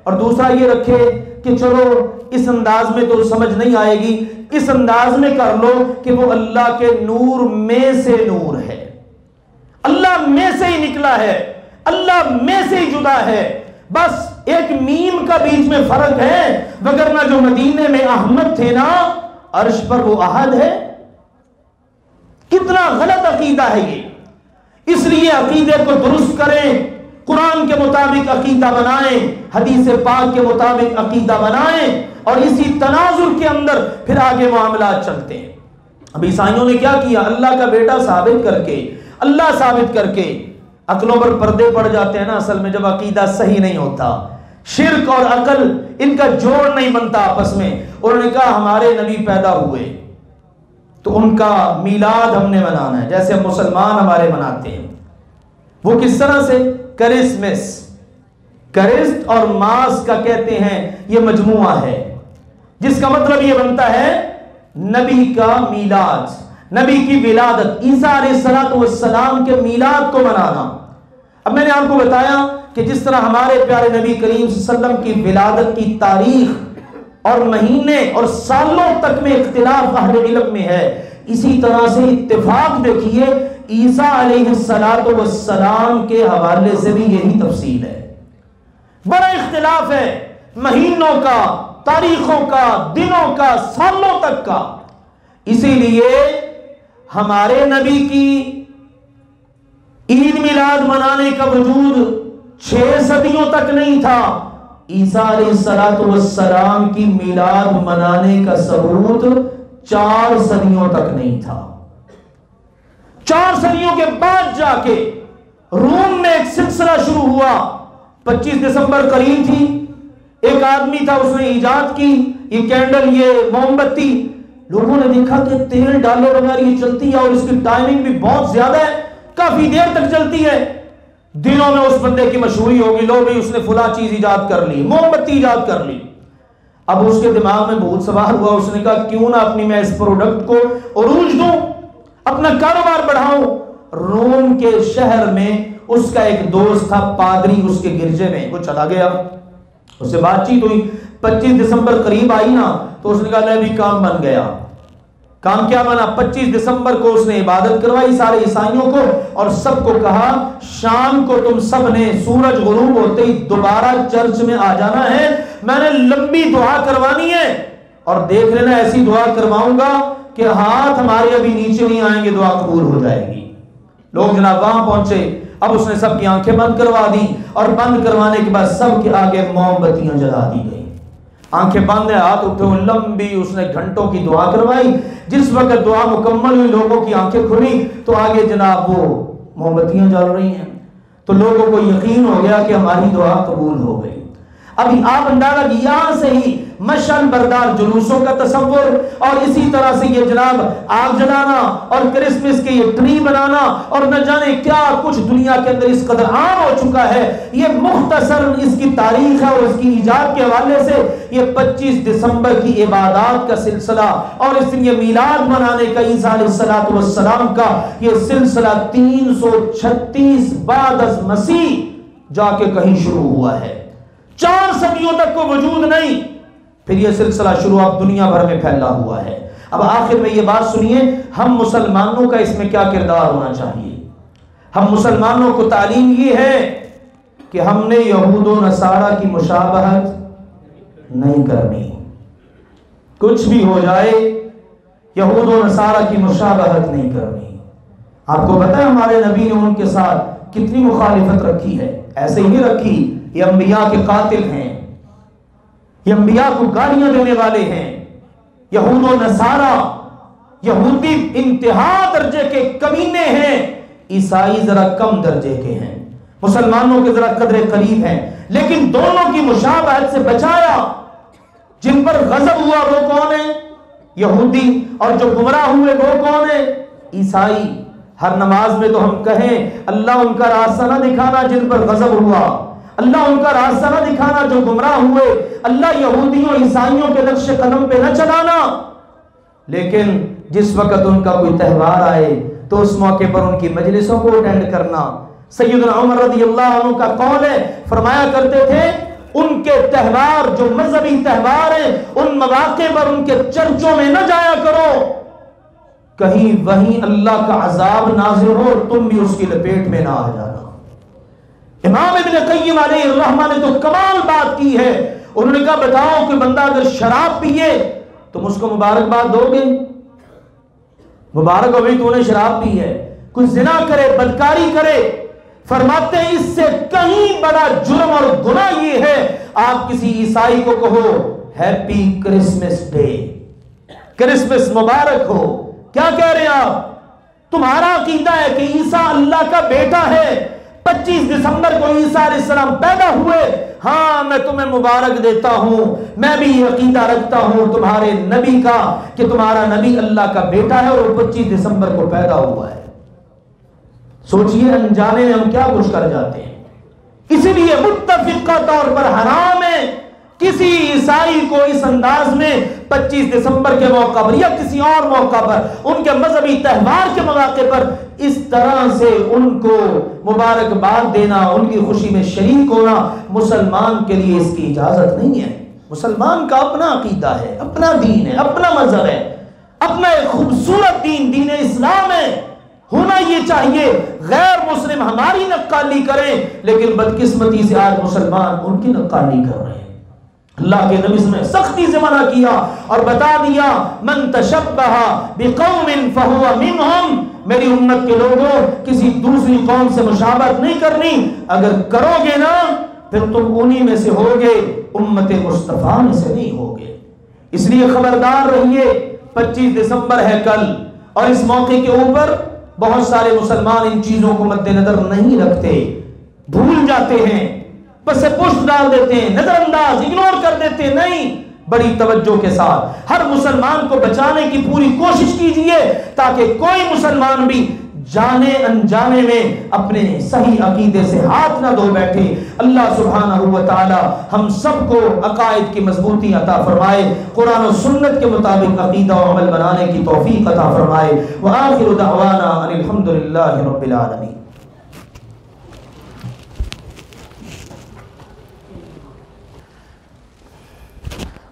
اور دوسرا یہ رکھے کہ چلو اس انداز میں تو سمجھ نہیں آئے گی، اس انداز میں کر لو کہ وہ اللہ کے نور میں سے نور ہے، اللہ میں سے ہی نکلا ہے، اللہ میں سے ہی جدا ہے، بس ایک میم کا بیچ میں فرق ہے، وگرنہ جو مدینے میں احمد تھے نا، عرش پر وہ احد ہے۔ کتنا غلط عقیدہ ہے یہ، اس لیے عقیدے کو درست کریں، قرآن کے مطابق عقیدہ بنائیں، حدیث پاک کے مطابق عقیدہ بنائیں، اور اسی تناظر کے اندر پھر آگے معاملات چلتے ہیں۔ اب عیسائیوں نے کیا کیا؟ اللہ کا بیٹا ثابت کر کے، اللہ ثابت کر کے عقلوں پر پردے پڑ جاتے ہیں نا، اصل میں جب عقیدہ صحیح نہیں ہوتا، شرک اور عقل ان کا جوڑ نہیں بنتا آپس میں۔ انہوں نے کہا ہمارے نبی پیدا ہوئے تو ان کا میلاد ہم نے منانا ہے، جیسے مسلمان ہمارے مناتے ہیں۔ وہ کس طرح سے؟ کرسمس، کرسٹ اور ماس کا کہتے ہیں یہ مجموعہ ہے، جس کا مطلب یہ بنتا ہے نبی کا میلاد، نبی کی ولادت، عیسیٰ علیہ السلام کے میلاد کو منانا۔ اب میں نے آپ کو بتایا کہ جس طرح ہمارے پیارے نبی کریم صلی اللہ علیہ وسلم کی ولادت کی تاریخ اور مہینے اور سالوں تک میں اختلاف اہل علم میں ہے، اسی طرح سے اتفاق دیکھیے عیسیٰ علیہ السلام کے حوالے سے بھی یہی تفصیل ہے، بڑا اختلاف ہے مہینوں کا، تاریخوں کا، دنوں کا، سالوں تک کا۔ اسی لیے ہمارے نبی کی عید میلاد منانے کا وجود 6 صدیوں تک نہیں تھا، عیسیٰ علیہ السلام کی میلاد منانے کا ثبوت 4 صدیوں تک نہیں تھا۔ 4 صدیوں کے بعد جا کے روم میں ایک سلسلہ شروع ہوا۔ 25 دسمبر قریب تھی، ایک آدمی تھا، اس نے ایجاد کی یہ کینڈل، یہ موم بتی۔ لوگوں نے دیکھا کہ تیل ڈالے بغیر یہ چلتی ہے اور اس کی ٹائمنگ بھی بہت زیادہ ہے، کافی دیر تک چلتی ہے۔ دنوں میں اس بندے کی مشہوری ہوگی، لو بھی اس نے فلاں چیز ایجاد کر لی، موم بتی ایجاد کر لی۔ اب اس کے دماغ میں بہت سوال ہوا، اس نے کہا کیوں نہ اپنی میں اس پروڈکٹ کو عروج دوں، اپنا کاروبار بڑھاؤں۔ روم کے شہر میں اس کا ایک دوست تھا پادری، اس کے گرجے میں وہ چلا گیا، اس سے بات چیت ہوئی۔ 25 دسمبر قریب آئی نا تو اس نے کہا میں بھی کام بن گیا، کام کیا بنا؟ 25 دسمبر کو اس نے عبادت کروائی سارے عیسائیوں کو اور سب کو کہا شام کو تم سب نے سورج غروب ہوتے ہی دوبارہ چرچ میں آ جانا ہے، میں نے لمبی دعا کروانی ہے اور دیکھ لینا ایسی دعا کرواؤں گا کہ ہاتھ ہمارے ابھی نیچے نہیں آئیں گے، دعا قبول ہو جائے گی۔ لوگ جناب وہاں پہنچے، اب اس نے سب کی آنکھیں بند کروا دی اور بند کروانے کے بعد سب کے آگے موم بتیاں جلا دی گئی، آنکھیں بند ہیں، ہاتھ اٹھے ہوئے، لمبی اس نے گھنٹوں کی دعا کروائی۔ جس وقت دعا مکمل ہوئی لوگوں کی آنکھیں کھلی تو آگے جناب وہ موم بتیاں جل رہی ہیں، تو لوگوں کو یقین ہو گیا کہ ہماری دعا قبول ہو گئی۔ ابھی آپ اندازہ یہاں سے ہی مشعل بردار جلوسوں کا تصور اور اسی طرح سے یہ جناب آگ جلانا اور کرسمس کے یہ ٹری بنانا اور نہ جانے کیا کچھ دنیا کے اندر اس قدر عام ہو چکا ہے۔ یہ مختصر اس کی تاریخ ہے اور اس کی ایجاد کے حوالے سے یہ 25 دسمبر کی عبادات کا سلسلہ اور اس دن یہ میلاد منانے کا عیسیٰ علیہ السلام کا یہ سلسلہ 336 بعد از مسیح جا کے کہیں شروع ہوا ہے، 4 صدیوں تک کو وجود نہیں، پھر یہ سلسلہ شروع اب دنیا بھر میں پھیلا ہوا ہے۔ اب آخر میں یہ بات سنیے، ہم مسلمانوں کا اس میں کیا کردار ہونا چاہیے؟ ہم مسلمانوں کو تعلیم یہ ہے کہ ہم نے یہود و نصارہ کی مشابہت نہیں کرنی، کچھ بھی ہو جائے یہود و نصارہ کی مشابہت نہیں کرنی۔ آپ کو پتہ ہے ہمارے نبی نے ان کے ساتھ کتنی مخالفت رکھی ہے؟ ایسے ہی رکھی، یہ انبیاء کے قاتل ہیں، یہ انبیاء کو گالیاں دینے والے ہیں، یہود و نصارہ یہودی انتہا درجے کے کمینے ہیں، عیسائی ذرا کم درجے کے ہیں، مسلمانوں کے ذرا قدر قریب ہیں، لیکن دونوں کی مشابہت سے بچایا۔ جن پر غضب ہوا وہ کون ہے؟ یہودی، اور جو گمراہ ہوئے وہ کون ہے؟ عیسائی۔ ہر نماز میں تو ہم کہیں اللہ ان کا راستہ نہ دکھانا جن پر غضب ہوا، اللہ ان کا راستہ نہ دکھانا جو گمراہ ہوئے، اللہ یہودیوں عیسائیوں کے نقش قدم پہ نہ چلانا۔ لیکن جس وقت ان کا کوئی تہوار آئے تو اس موقع پر ان کی مجلسوں کو اٹینڈ کرنا۔ سیدنا عمر رضی اللہ عنہ کا قول ہے، فرمایا کرتے تھے ان کے تہوار جو مذہبی تہوار ہیں ان مواقع پر ان کے چرچوں میں نہ جایا کرو، کہیں وہیں اللہ کا عذاب نازل ہو اور تم بھی اس کی لپیٹ میں نہ آ جانا۔ امام ابن قیم علیہ الرحمہ نے تو کمال بات کی ہے، انہوں نے کہا بتاؤ کہ بندہ اگر شراب پیے تم اس کو مبارکباد دو گے؟ مبارک ہو بھائی تو نے شراب پی ہے۔ کوئی زنا کرے، بدکاری کرے، فرماتے ہیں اس سے کہیں بڑا جرم اور گناہ یہ ہے آپ کسی عیسائی کو کہو ہیپی کرسمس ڈے، کرسمس مبارک ہو۔ کیا کہہ رہے ہیں آپ؟ تمہارا عقیدہ ہے کہ عیسیٰ اللہ کا بیٹا ہے، 25 دسمبر کو عیسیٰ علیہ السلام پیدا ہوئے، ہاں میں تمہیں مبارک دیتا ہوں، میں بھی یہ عقیدہ رکھتا ہوں تمہارے نبی کا کہ تمہارا نبی اللہ کا بیٹا ہے اور وہ 25 دسمبر کو پیدا ہوا ہے۔ سوچئے انجانے میں ہم کیا کچھ کر جاتے ہیں۔ اسی لیے متفقہ طور پر حرام ہے کسی عیسائی کو اس انداز میں 25 دسمبر کے موقع پر یا کسی اور موقع پر ان کے مذہبی تہوار کے مواقع پر اس طرح سے ان کو مبارکباد دینا، ان کی خوشی میں شریک ہونا مسلمان کے لیے اس کی اجازت نہیں ہے۔ مسلمان کا اپنا عقیدہ ہے، اپنا دین ہے، اپنا مذہب ہے، اپنا ایک خوبصورت دین اسلام ہے، ہونا یہ چاہیے۔ غیر مسلم ہماری نقالی کریں لیکن بدقسمتی سے آج مسلمان ان کی نقالی کر رہے ہیں۔ اللہ کے نبی نے سختی سے منع کیا اور بتا دیا من تشبہ بقوم فہو منہم، میری امت کے لوگوں کسی دوسری قوم سے مشابہت نہیں کرنی، اگر کرو گے نا پھر تم انہی میں سے ہوگے، امت مصطفیٰ میں سے نہیں ہوگے۔ اس لیے خبردار رہیے، 25 دسمبر ہے کل اور اس موقع کے اوپر بہت سارے مسلمان ان چیزوں کو مد نظر نہیں رکھتے، بھول جاتے ہیں، بس پشت ڈال دیتے ہیں، نظر انداز اگنور کر دیتے ہیں۔ نہیں، بڑی توجہ کے ساتھ ہر مسلمان کو بچانے کی پوری کوشش کیجئے تاکہ کوئی مسلمان بھی جانے انجانے میں اپنے صحیح عقیدے سے ہاتھ نہ دھو بیٹھے۔ اللہ سبحانہ و تعالی ہم سب کو عقائد کی مضبوطی عطا فرمائے، قرآن و سنت کے مطابق عقیدہ و عمل بنانے کی توفیق عطا فرمائے۔ وآخر دعوانا ان الحمدللہ رب العالمین۔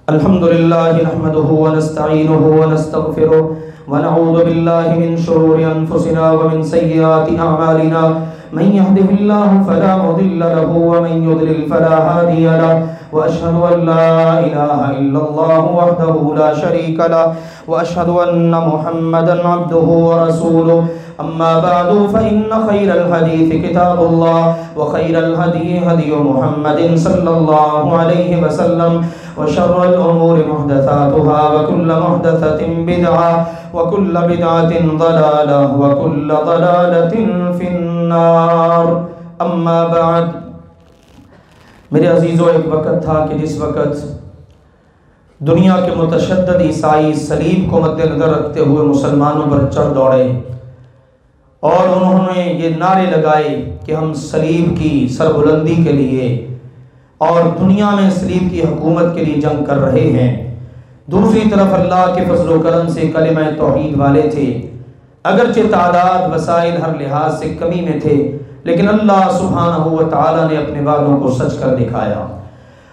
الحمد لله نحمده ونستعينه ونستغفره ونعوذ بالله من شرور أنفسنا ومن سيئات أعمالنا من يهده الله فلا مضل له ومن يضلل فلا هادي له وأشهد أن لا إله إلا الله وحده لا شريك له وأشهد أن محمدا عبده ورسوله أما بعد فإن خير الحديث كتاب الله وخير الهدي هدي محمد صلى الله عليه وسلم وشر الأمور محدثاتها وكل محدثة بدعة وكل بدعة ضلالة وكل ضلالة في النار أما بعد میرے عزیزوں، ایک وقت تھا کہ جس وقت دنیا کے متشدد عیسائی صلیب کو مد نظر رکھتے ہوئے مسلمانوں پر چڑھ دوڑے اور انہوں نے یہ نعرے لگائے کہ ہم صلیب کی سربلندی کے لیے اور دنیا میں صلیب کی حکومت کے لیے جنگ کر رہے ہیں۔ دوسری طرف اللہ کے فضل و کرم سے کلمہ توحید والے تھے، اگرچہ تعداد وسائل ہر لحاظ سے کمی میں تھے، لیکن اللہ سبحانہ و تعالی نے اپنے وعدوں کو سچ کر دکھایا۔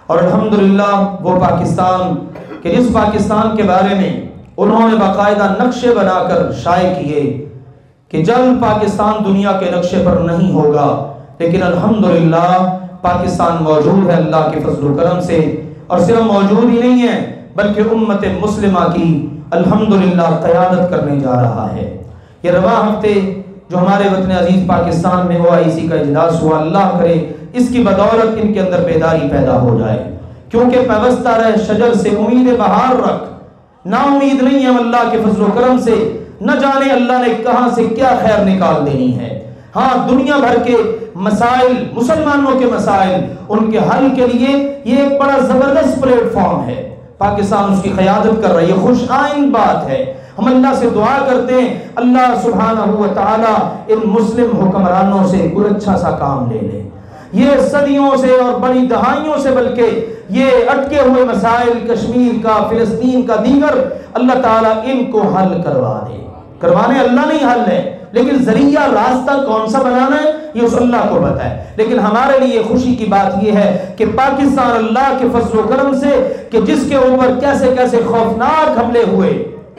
اور الحمدللہ وہ پاکستان کہ جس پاکستان کے بارے میں انہوں نے باقاعدہ نقشے بنا کر شائع کیے کہ جلد پاکستان دنیا کے نقشے پر نہیں ہوگا، لیکن الحمدللہ پاکستان موجود ہے اللہ کے فضل و کرم سے، اور صرف موجود ہی نہیں ہے بلکہ امت مسلمہ کی الحمدللہ قیادت کرنے جا رہا ہے۔ یہ رواں ہفتے جو ہمارے وطن عزیز پاکستان میں OIC کا اجلاس ہوا، اللہ کرے اس کی بدولت ان کے اندر بیداری پیدا ہو جائے، کیونکہ پیوستہ رہ شجر سے امید بہار رکھ، نا امید نہیں ہے اللہ کے فضل و کرم سے، نہ جانے اللہ نے کہاں سے کیا خیر نکال دینی ہے۔ ہاں، دنیا بھر کے مسائل، مسلمانوں کے مسائل، ان کے حل کے لیے یہ ایک بڑا زبردست پلیٹ فارم ہے، پاکستان اس کی قیادت کر رہی ہے، خوش آئند بات ہے۔ ہم اللہ سے دعا کرتے ہیں اللہ سبحانہ و تعالی ان مسلم حکمرانوں سے کوئی اچھا سا کام لے لے، یہ صدیوں سے اور بڑی دہائیوں سے بلکہ یہ اٹکے ہوئے مسائل کشمیر کا، فلسطین کا، دیگر، اللہ تعالیٰ ان کو حل کروا دے۔ کروانے اللہ نہیں حل ہے، لیکن ذریعہ راستہ کون سا بنانا ہے یہ اس اللہ کو پتہ ہے۔ لیکن ہمارے لیے خوشی کی بات یہ ہے کہ پاکستان اللہ کے فضل و کرم سے کہ جس کے اوپر کیسے کیسے خوفناک حملے ہوئے،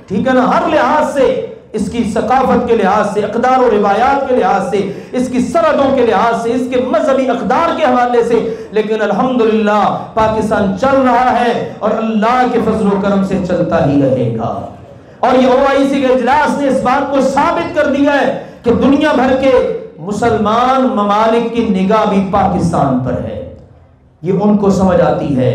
ٹھیک ہے نا، ہر لحاظ سے، اس کی ثقافت کے لحاظ سے، اقدار و روایات کے لحاظ سے، اس کی سرحدوں کے لحاظ سے، اس کے مذہبی اقدار کے حوالے سے، لیکن الحمدللہ پاکستان چل رہا ہے اور اللہ کے فضل و کرم سے چلتا ہی رہے گا۔ اور یہ OIC کے اجلاس نے اس بات کو ثابت کر دیا ہے کہ دنیا بھر کے مسلمان ممالک کی نگاہ بھی پاکستان پر ہے، یہ ان کو سمجھ آتی ہے۔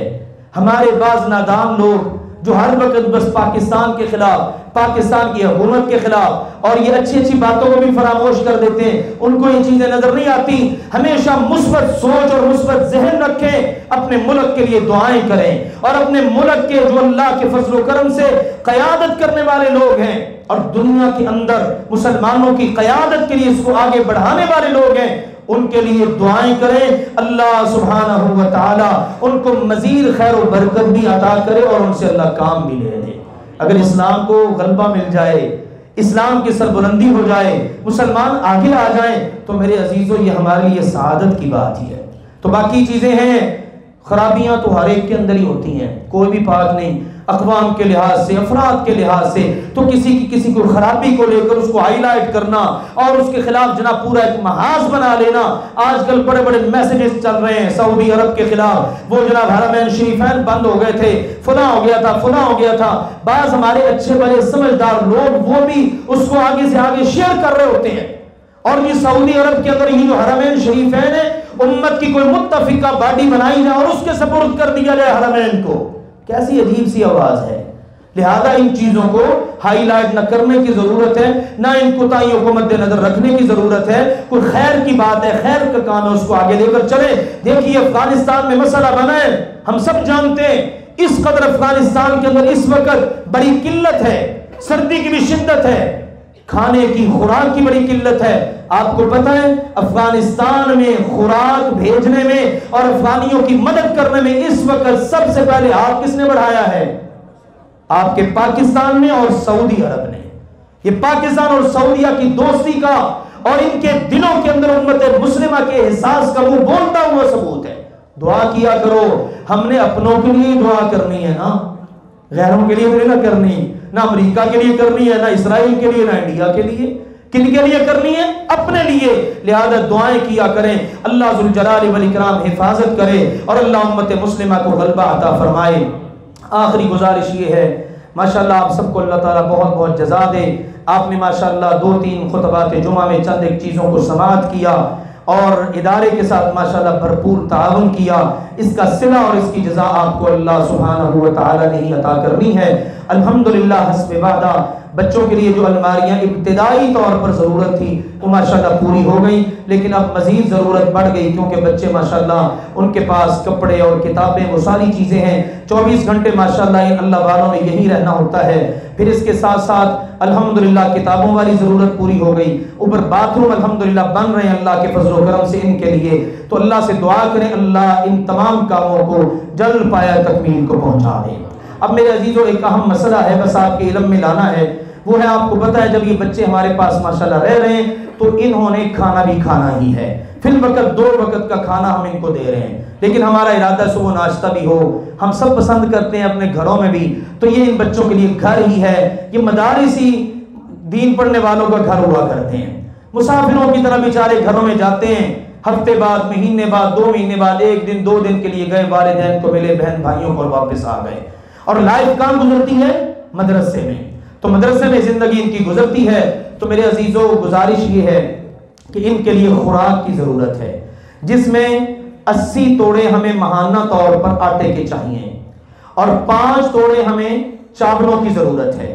ہمارے بعض نادان لوگ جو ہر وقت بس پاکستان کے خلاف، پاکستان کی حکومت کے خلاف اور یہ اچھی اچھی باتوں کو بھی فراموش کر دیتے ہیں، ان کو یہ چیزیں نظر نہیں آتی۔ ہمیشہ مثبت سوچ اور مثبت ذہن رکھیں، اپنے ملک کے لیے دعائیں کریں، اور اپنے ملک کے جو اللہ کے فضل و کرم سے قیادت کرنے والے لوگ ہیں اور دنیا کے اندر مسلمانوں کی قیادت کے لیے اس کو آگے بڑھانے والے لوگ ہیں، ان کے لیے دعائیں کریں، اللہ سبحانہ و تعالی ان کو مزید خیر و برکت بھی عطا کرے اور ان سے اللہ کام بھی لے لے۔ اگر اسلام کو غلبہ مل جائے، اسلام کی سربلندی ہو جائے، مسلمان آگے آ جائیں، تو میرے عزیزوں یہ ہمارے لیے سعادت کی بات ہی ہے۔ تو باقی چیزیں ہیں، خرابیاں تو ہر ایک کے اندر ہی ہوتی ہیں، کوئی بھی پاک نہیں، اقوام کے لحاظ سے، افراد کے لحاظ سے، تو کسی کو خرابی کو لے کر اس کو ہائی لائٹ کرنا اور اس کے خلاف جناب پورا ایک محاذ بنا لینا۔ آج کل بڑے بڑے میسیجز چل رہے ہیں سعودی عرب کے خلاف، وہ جناب حرمین شریفین بند ہو گئے تھے، فلاں ہو گیا تھا، فلاں ہو گیا تھا۔ بعض ہمارے اچھے بڑے سمجھدار لوگ وہ بھی اس کو آگے سے آگے شیئر کر رہے ہوتے ہیں، اور یہ سعودی عرب کے اندر یہ جو حرمین شریفین ہیں، امت کی کوئی متفقہ باڈی بنائی جائے اور اس کے سپرد کر دیا جائے حرمین کو، کیسی عجیب سی آواز ہے۔ لہذا ان چیزوں کو ہائی لائٹ نہ کرنے کی ضرورت ہے، نہ ان کوتاہیوں کو مد نظر رکھنے کی ضرورت ہے۔ کوئی خیر کی بات ہے، خیر کا کام ہے، اس کو آگے لے کر چلیں۔ دیکھیے افغانستان میں مسئلہ بنا ہے، ہم سب جانتے ہیں، اس قدر افغانستان کے اندر اس وقت بڑی قلت ہے، سردی کی بھی شدت ہے، کھانے کی خوراک کی بڑی قلت ہے۔ آپ کو پتہ ہے افغانستان میں خوراک بھیجنے میں اور افغانیوں کی مدد کرنے میں اس وقت سب سے پہلے ہاتھ کس نے بڑھایا ہے؟ آپ کے پاکستان نے اور سعودی عرب نے۔ یہ پاکستان اور سعودیہ کی دوستی کا اور ان کے دلوں کے اندر امت مسلمہ کے احساس کا وہ بولتا ہوا ثبوت ہے۔ دعا کیا کرو، ہم نے اپنوں کے لیے دعا کرنی ہے نا، غیروں کے لیے نہ کرنی۔ نہ امریکہ کے لیے کرنی ہے، نہ اسرائیل کے لیے، نہ انڈیا کے لیے. کن کے لیے کرنی ہے؟ اپنے لیے. لہذا دعائیں کیا کریں، اللہ ذوالجلال والاکرام حفاظت کرے اور اللہ امت مسلمہ کو غلبہ عطا فرمائے. آخری گزارش یہ ہے، ماشاءاللہ آپ سب کو اللہ تعالیٰ بہت بہت جزا دے. آپ نے ماشاءاللہ 2-3 خطبات جمعہ میں چند ایک چیزوں کو سماعت کیا اور ادارے کے ساتھ ماشاءاللہ بھرپور تعاون کیا. اس کا صلہ اور اس کی جزا آپ کو اللہ سبحانہ و تعالیٰ نے ہی عطا کرنی ہے. الحمدللہ حسب وعدہ بچوں کے لیے جو الماریاں ابتدائی طور پر ضرورت تھی وہ ماشاءاللہ پوری ہو گئی، لیکن اب مزید ضرورت بڑھ گئی کیونکہ بچے ماشاءاللہ ان کے پاس کپڑے اور کتابیں وہ ساری چیزیں ہیں. 24 گھنٹے ماشاءاللہ ان اللہ والوں میں یہی رہنا ہوتا ہے. پھر اس کے ساتھ ساتھ الحمدللہ کتابوں والی ضرورت پوری ہو گئی. اوپر باتھ روم الحمدللہ بن رہے ہیں اللہ کے فضل و کرم سے ان کے لیے. تو اللہ سے دعا کریں اللہ ان تمام کاموں کو جلد پایا تکمیل کو پہنچا دے. اب میرے عزیزوں ایک اہم مسئلہ ہے بس آپ کے علم میں لانا ہے، وہ ہے آپ کو پتہ ہے جب یہ بچے ہمارے پاس ماشاءاللہ رہ رہے ہیں تو انہوں نے کھانا بھی کھانا ہی ہے. فی الوقت 2 وقت کا کھانا ہم ان کو دے رہے ہیں، لیکن ہمارا ارادہ صبح ناشتہ بھی ہو. ہم سب پسند کرتے ہیں اپنے گھروں میں بھی، تو یہ ان بچوں کے لیے گھر ہی ہے. یہ مدارس ہی دین پڑھنے والوں کا گھر ہوا کرتے ہیں. مسافروں کی طرح بیچارے گھروں میں جاتے ہیں، ہفتے بعد، مہینے بعد، 2 مہینے بعد، 1 دن 2 دن کے لیے گئے، والدین کو ملے، بہن بھائیوں کو، اور واپس آ گئے. اور لائف کہاں گزرتی ہے؟ مدرسے میں. تو مدرسے میں زندگی ان کی گزرتی ہے. تو میرے عزیزوں گزارش یہ ہے کہ ان کے لیے خوراک کی ضرورت ہے، جس میں 80 توڑے ہمیں ماہانہ طور پر آٹے کے چاہیے اور 5 توڑے ہمیں چاولوں کی ضرورت ہے.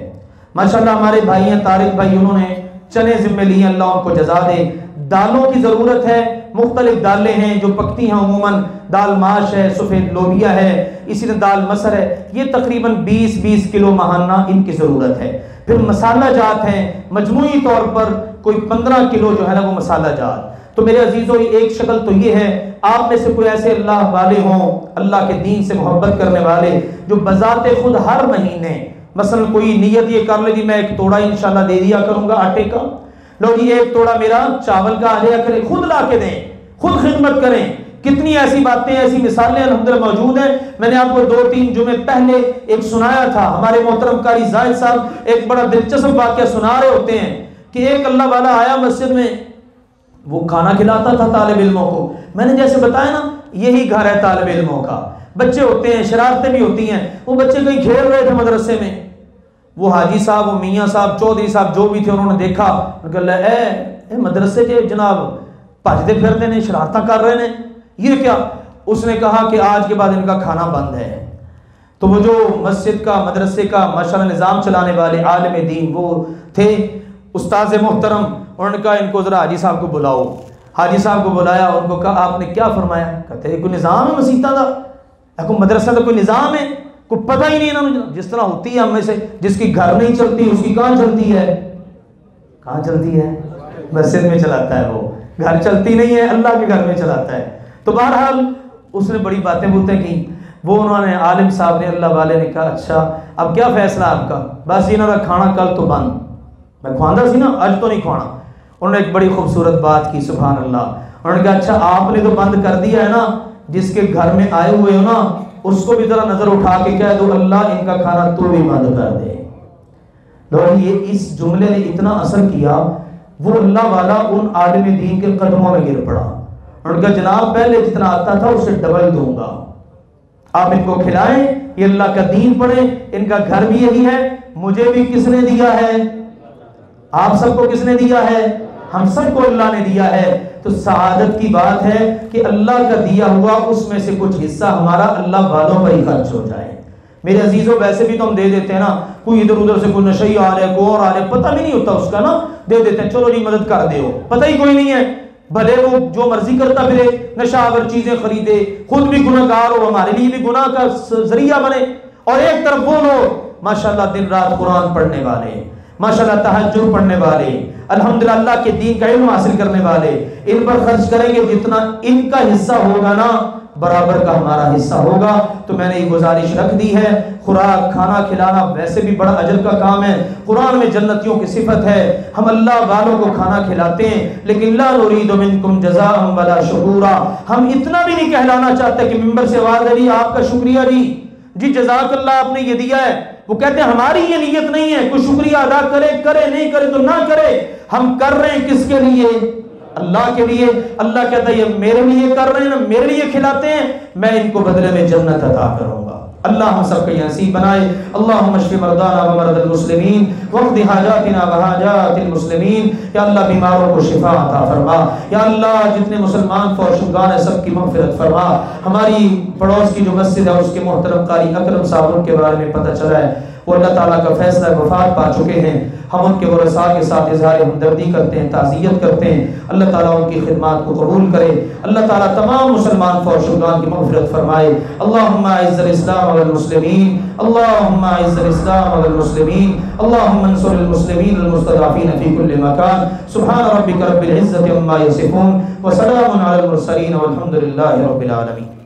ماشاءاللہ ہمارے بھائی ہیں طارق بھائی، انہوں نے چنے ذمہ لیے، اللہ ان کو جزا دے. دالوں کی ضرورت ہے، مختلف دالیں ہیں جو پکتی ہیں، عموماً دال ماش ہے، سفید لوبیا ہے، اسی طرح دال مسر ہے. یہ تقریباً 20 کلو ماہانہ ان کی ضرورت ہے. پھر مسالہ جات ہیں، مجموعی طور پر کوئی 15 کلو جو ہے نا وہ مسالہ جات. تو میرے عزیزوں ایک شکل تو یہ ہے، آپ میں سے کوئی ایسے اللہ والے ہوں، اللہ کے دین سے محبت کرنے والے، جو بذات خود ہر مہینے مثلا کوئی نیت یہ کر لے جی میں 1 توڑا انشاءاللہ دے دیا کروں گا آٹے کا، لو جی 1 توڑا میرا چاول کا آ جایا کریں، خود لا کے دیں، خود خدمت کریں. کتنی ایسی باتیں، ایسی مثالیں الحمدللہ موجود ہیں. میں نے آپ کو 2-3 جمعے پہلے ایک سنایا تھا، ہمارے محترم قاری زاہد صاحب ایک بڑا دلچسپ واقعہ سنا رہے ہوتے ہیں کہ ایک اللہ والا آیا مسجد میں، وہ کھانا کھلاتا تھا طالب علموں کو. میں نے جیسے بتایا نا یہی گھر ہے طالب علموں کا، بچے ہوتے ہیں، شرارتیں بھی ہوتی ہیں. وہ بچے کہیں کھیل رہے تھے مدرسے میں، وہ حاجی صاحب، وہ میاں صاحب، چودھری صاحب جو بھی تھے، انہوں نے دیکھا کہ اللہ اے مدرسے کے جناب بھجتے پھرتے نے، شرارتیں کر رہے ہیں، یہ کیا؟ اس نے کہا کہ آج کے بعد ان کا کھانا بند ہے. تو وہ جو مسجد کا مدرسے کا ماشاءاللہ نظام چلانے والے عالم دین وہ تھے استاذ محترم، انہوں نے کہا ان کو ذرا حاجی صاحب کو بلاؤ. حاجی صاحب کو بلایا، ان کو کہا آپ نے کیا فرمایا؟ کہتے ہیں کوئی نظام ہے مسیطہ کا، کوئی مدرسہ کا کوئی نظام ہے؟ کوئی پتہ ہی نہیں انہوں نے. جس طرح ہوتی ہے ہم میں سے جس کی گھر نہیں چلتی اس کی کہاں چلتی ہے؟ کہاں چلتی ہے؟ مسجد میں چلاتا ہے. وہ گھر چلتی نہیں ہے، اللہ کے گھر میں چلاتا ہے. تو بہرحال اس نے بڑی باتیں کی. وہ انہوں نے عالم صاحب نے، اللہ والے نے کہا اچھا اب کیا فیصلہ آپ کا؟ بس انہوں نے کھانا کل تو بند، میں کھوانا سی نا، آج تو نہیں کھوانا. انہوں نے ایک بڑی خوبصورت بات کی، سبحان اللہ. انہوں نے کہا اچھا آپ نے تو بند کر دیا ہے نا، جس کے گھر میں آئے ہوئے ہو نا اس کو بھی ذرا نظر اٹھا کے کہہ دو اللہ ان کا کھانا تو بھی بند کر دے. لوگ یہ اس جملے نے اتنا اثر کیا، وہ اللہ والا ان عالم دین کے قدموں میں گر پڑا. ان کا جناب پہلے جتنا آتا تھا اسے ڈبل دوں گا، آپ ان کو کھلائیں، یہ اللہ کا دین پڑھیں، ان کا گھر بھی یہی ہے. مجھے بھی کس نے دیا ہے؟ آپ سب کو کس نے دیا ہے؟ ہم سب کو اللہ نے دیا ہے. تو سعادت کی بات ہے کہ اللہ کا دیا ہوا اس میں سے کچھ حصہ ہمارا اللہ والوں پر ہی خرچ ہو جائے. میرے عزیزوں ویسے بھی تو ہم دے دیتے ہیں نا، کوئی ادھر ادھر سے کوئی نشئی آ رہا ہے، کوئی اور آ رہا ہے، پتہ بھی نہیں ہوتا اس کا نا، دے دیتے ہیں چلو جی مدد کر دے، ہو پتہ ہی کوئی نہیں ہے. بھلے وہ جو مرضی کرتا پھرے، نشاور چیزیں خریدے، خود بھی گناہ گار ہو، ہمارے لیے بھی گناہ کا ذریعہ بنے. اور ایک طرف وہ لوگ ماشاءاللہ دن رات قرآن پڑھنے والے، ماشاءاللہ تہجد پڑھنے والے، الحمدللہ اللہ کے دین کا علم حاصل کرنے والے، ان پر خرچ کریں گے جتنا ان کا حصہ ہوگا نا برابر کا ہمارا حصہ ہوگا. تو میں نے یہ گزارش رکھ دی ہے. خوراک کھانا کھلانا ویسے بھی بڑا اجر کا کام ہے. قرآن میں جنتیوں کی صفت ہے، ہم اللہ والوں کو کھانا کھلاتے ہیں، لیکن لا نرید منکم جزاء ولا شکورا، ہم اتنا بھی نہیں کہلانا چاہتے کہ ممبر سے آواز ہے جی آپ کا شکریہ جی جزاک اللہ آپ نے یہ دیا ہے، وہ کہتے ہیں ہماری یہ نیت نہیں ہے، کوئی شکریہ ادا کرے کرے، نہیں کرے تو نہ کرے، ہم کر رہے ہیں کس کے لیے؟ اللہ کے لیے۔ اللہ کہتا ہے یہ میرے لیے کر رہے ہیں نا، میرے لیے کھلاتے ہیں، میں ان کو بدلے میں جنت عطا کروں گا۔ اللہ ہم سب کو یہ نصیب بنائے۔ اللہم اشف مرضانا ومرضى المسلمین واقض حاجاتنا وحاجات المسلمین۔ یا اللہ بیماروں کو شفا عطا فرما، یا اللہ جتنے مسلمان فوت شدگان ہیں سب کی مغفرت فرما۔ ہماری پڑوس کی جو مسجد ہے اس کے محترم قاری اکرم صاحب، ان کے بارے میں پتہ چلا ہے وہ اللہ تعالیٰ کا فیصلہ وفات پا چکے ہیں، ہم ان کے ورثاء کے ساتھ اظہار ہمدردی کرتے ہیں، تعزیت کرتے ہیں، اللہ تعالیٰ ان کی خدمات کو قبول کرے، اللہ تعالیٰ تمام مسلمان فوت شدگان کی مغفرت فرمائے۔ اللہم اعز الاسلام والمسلمین، اللہم اعز الاسلام والمسلمین، اللہم انصر المسلمین المستضعفین فی کل مکان۔ سبحان ربک رب العزت عما یصفون وسلام علی المرسلین والحمد للہ رب العالمین۔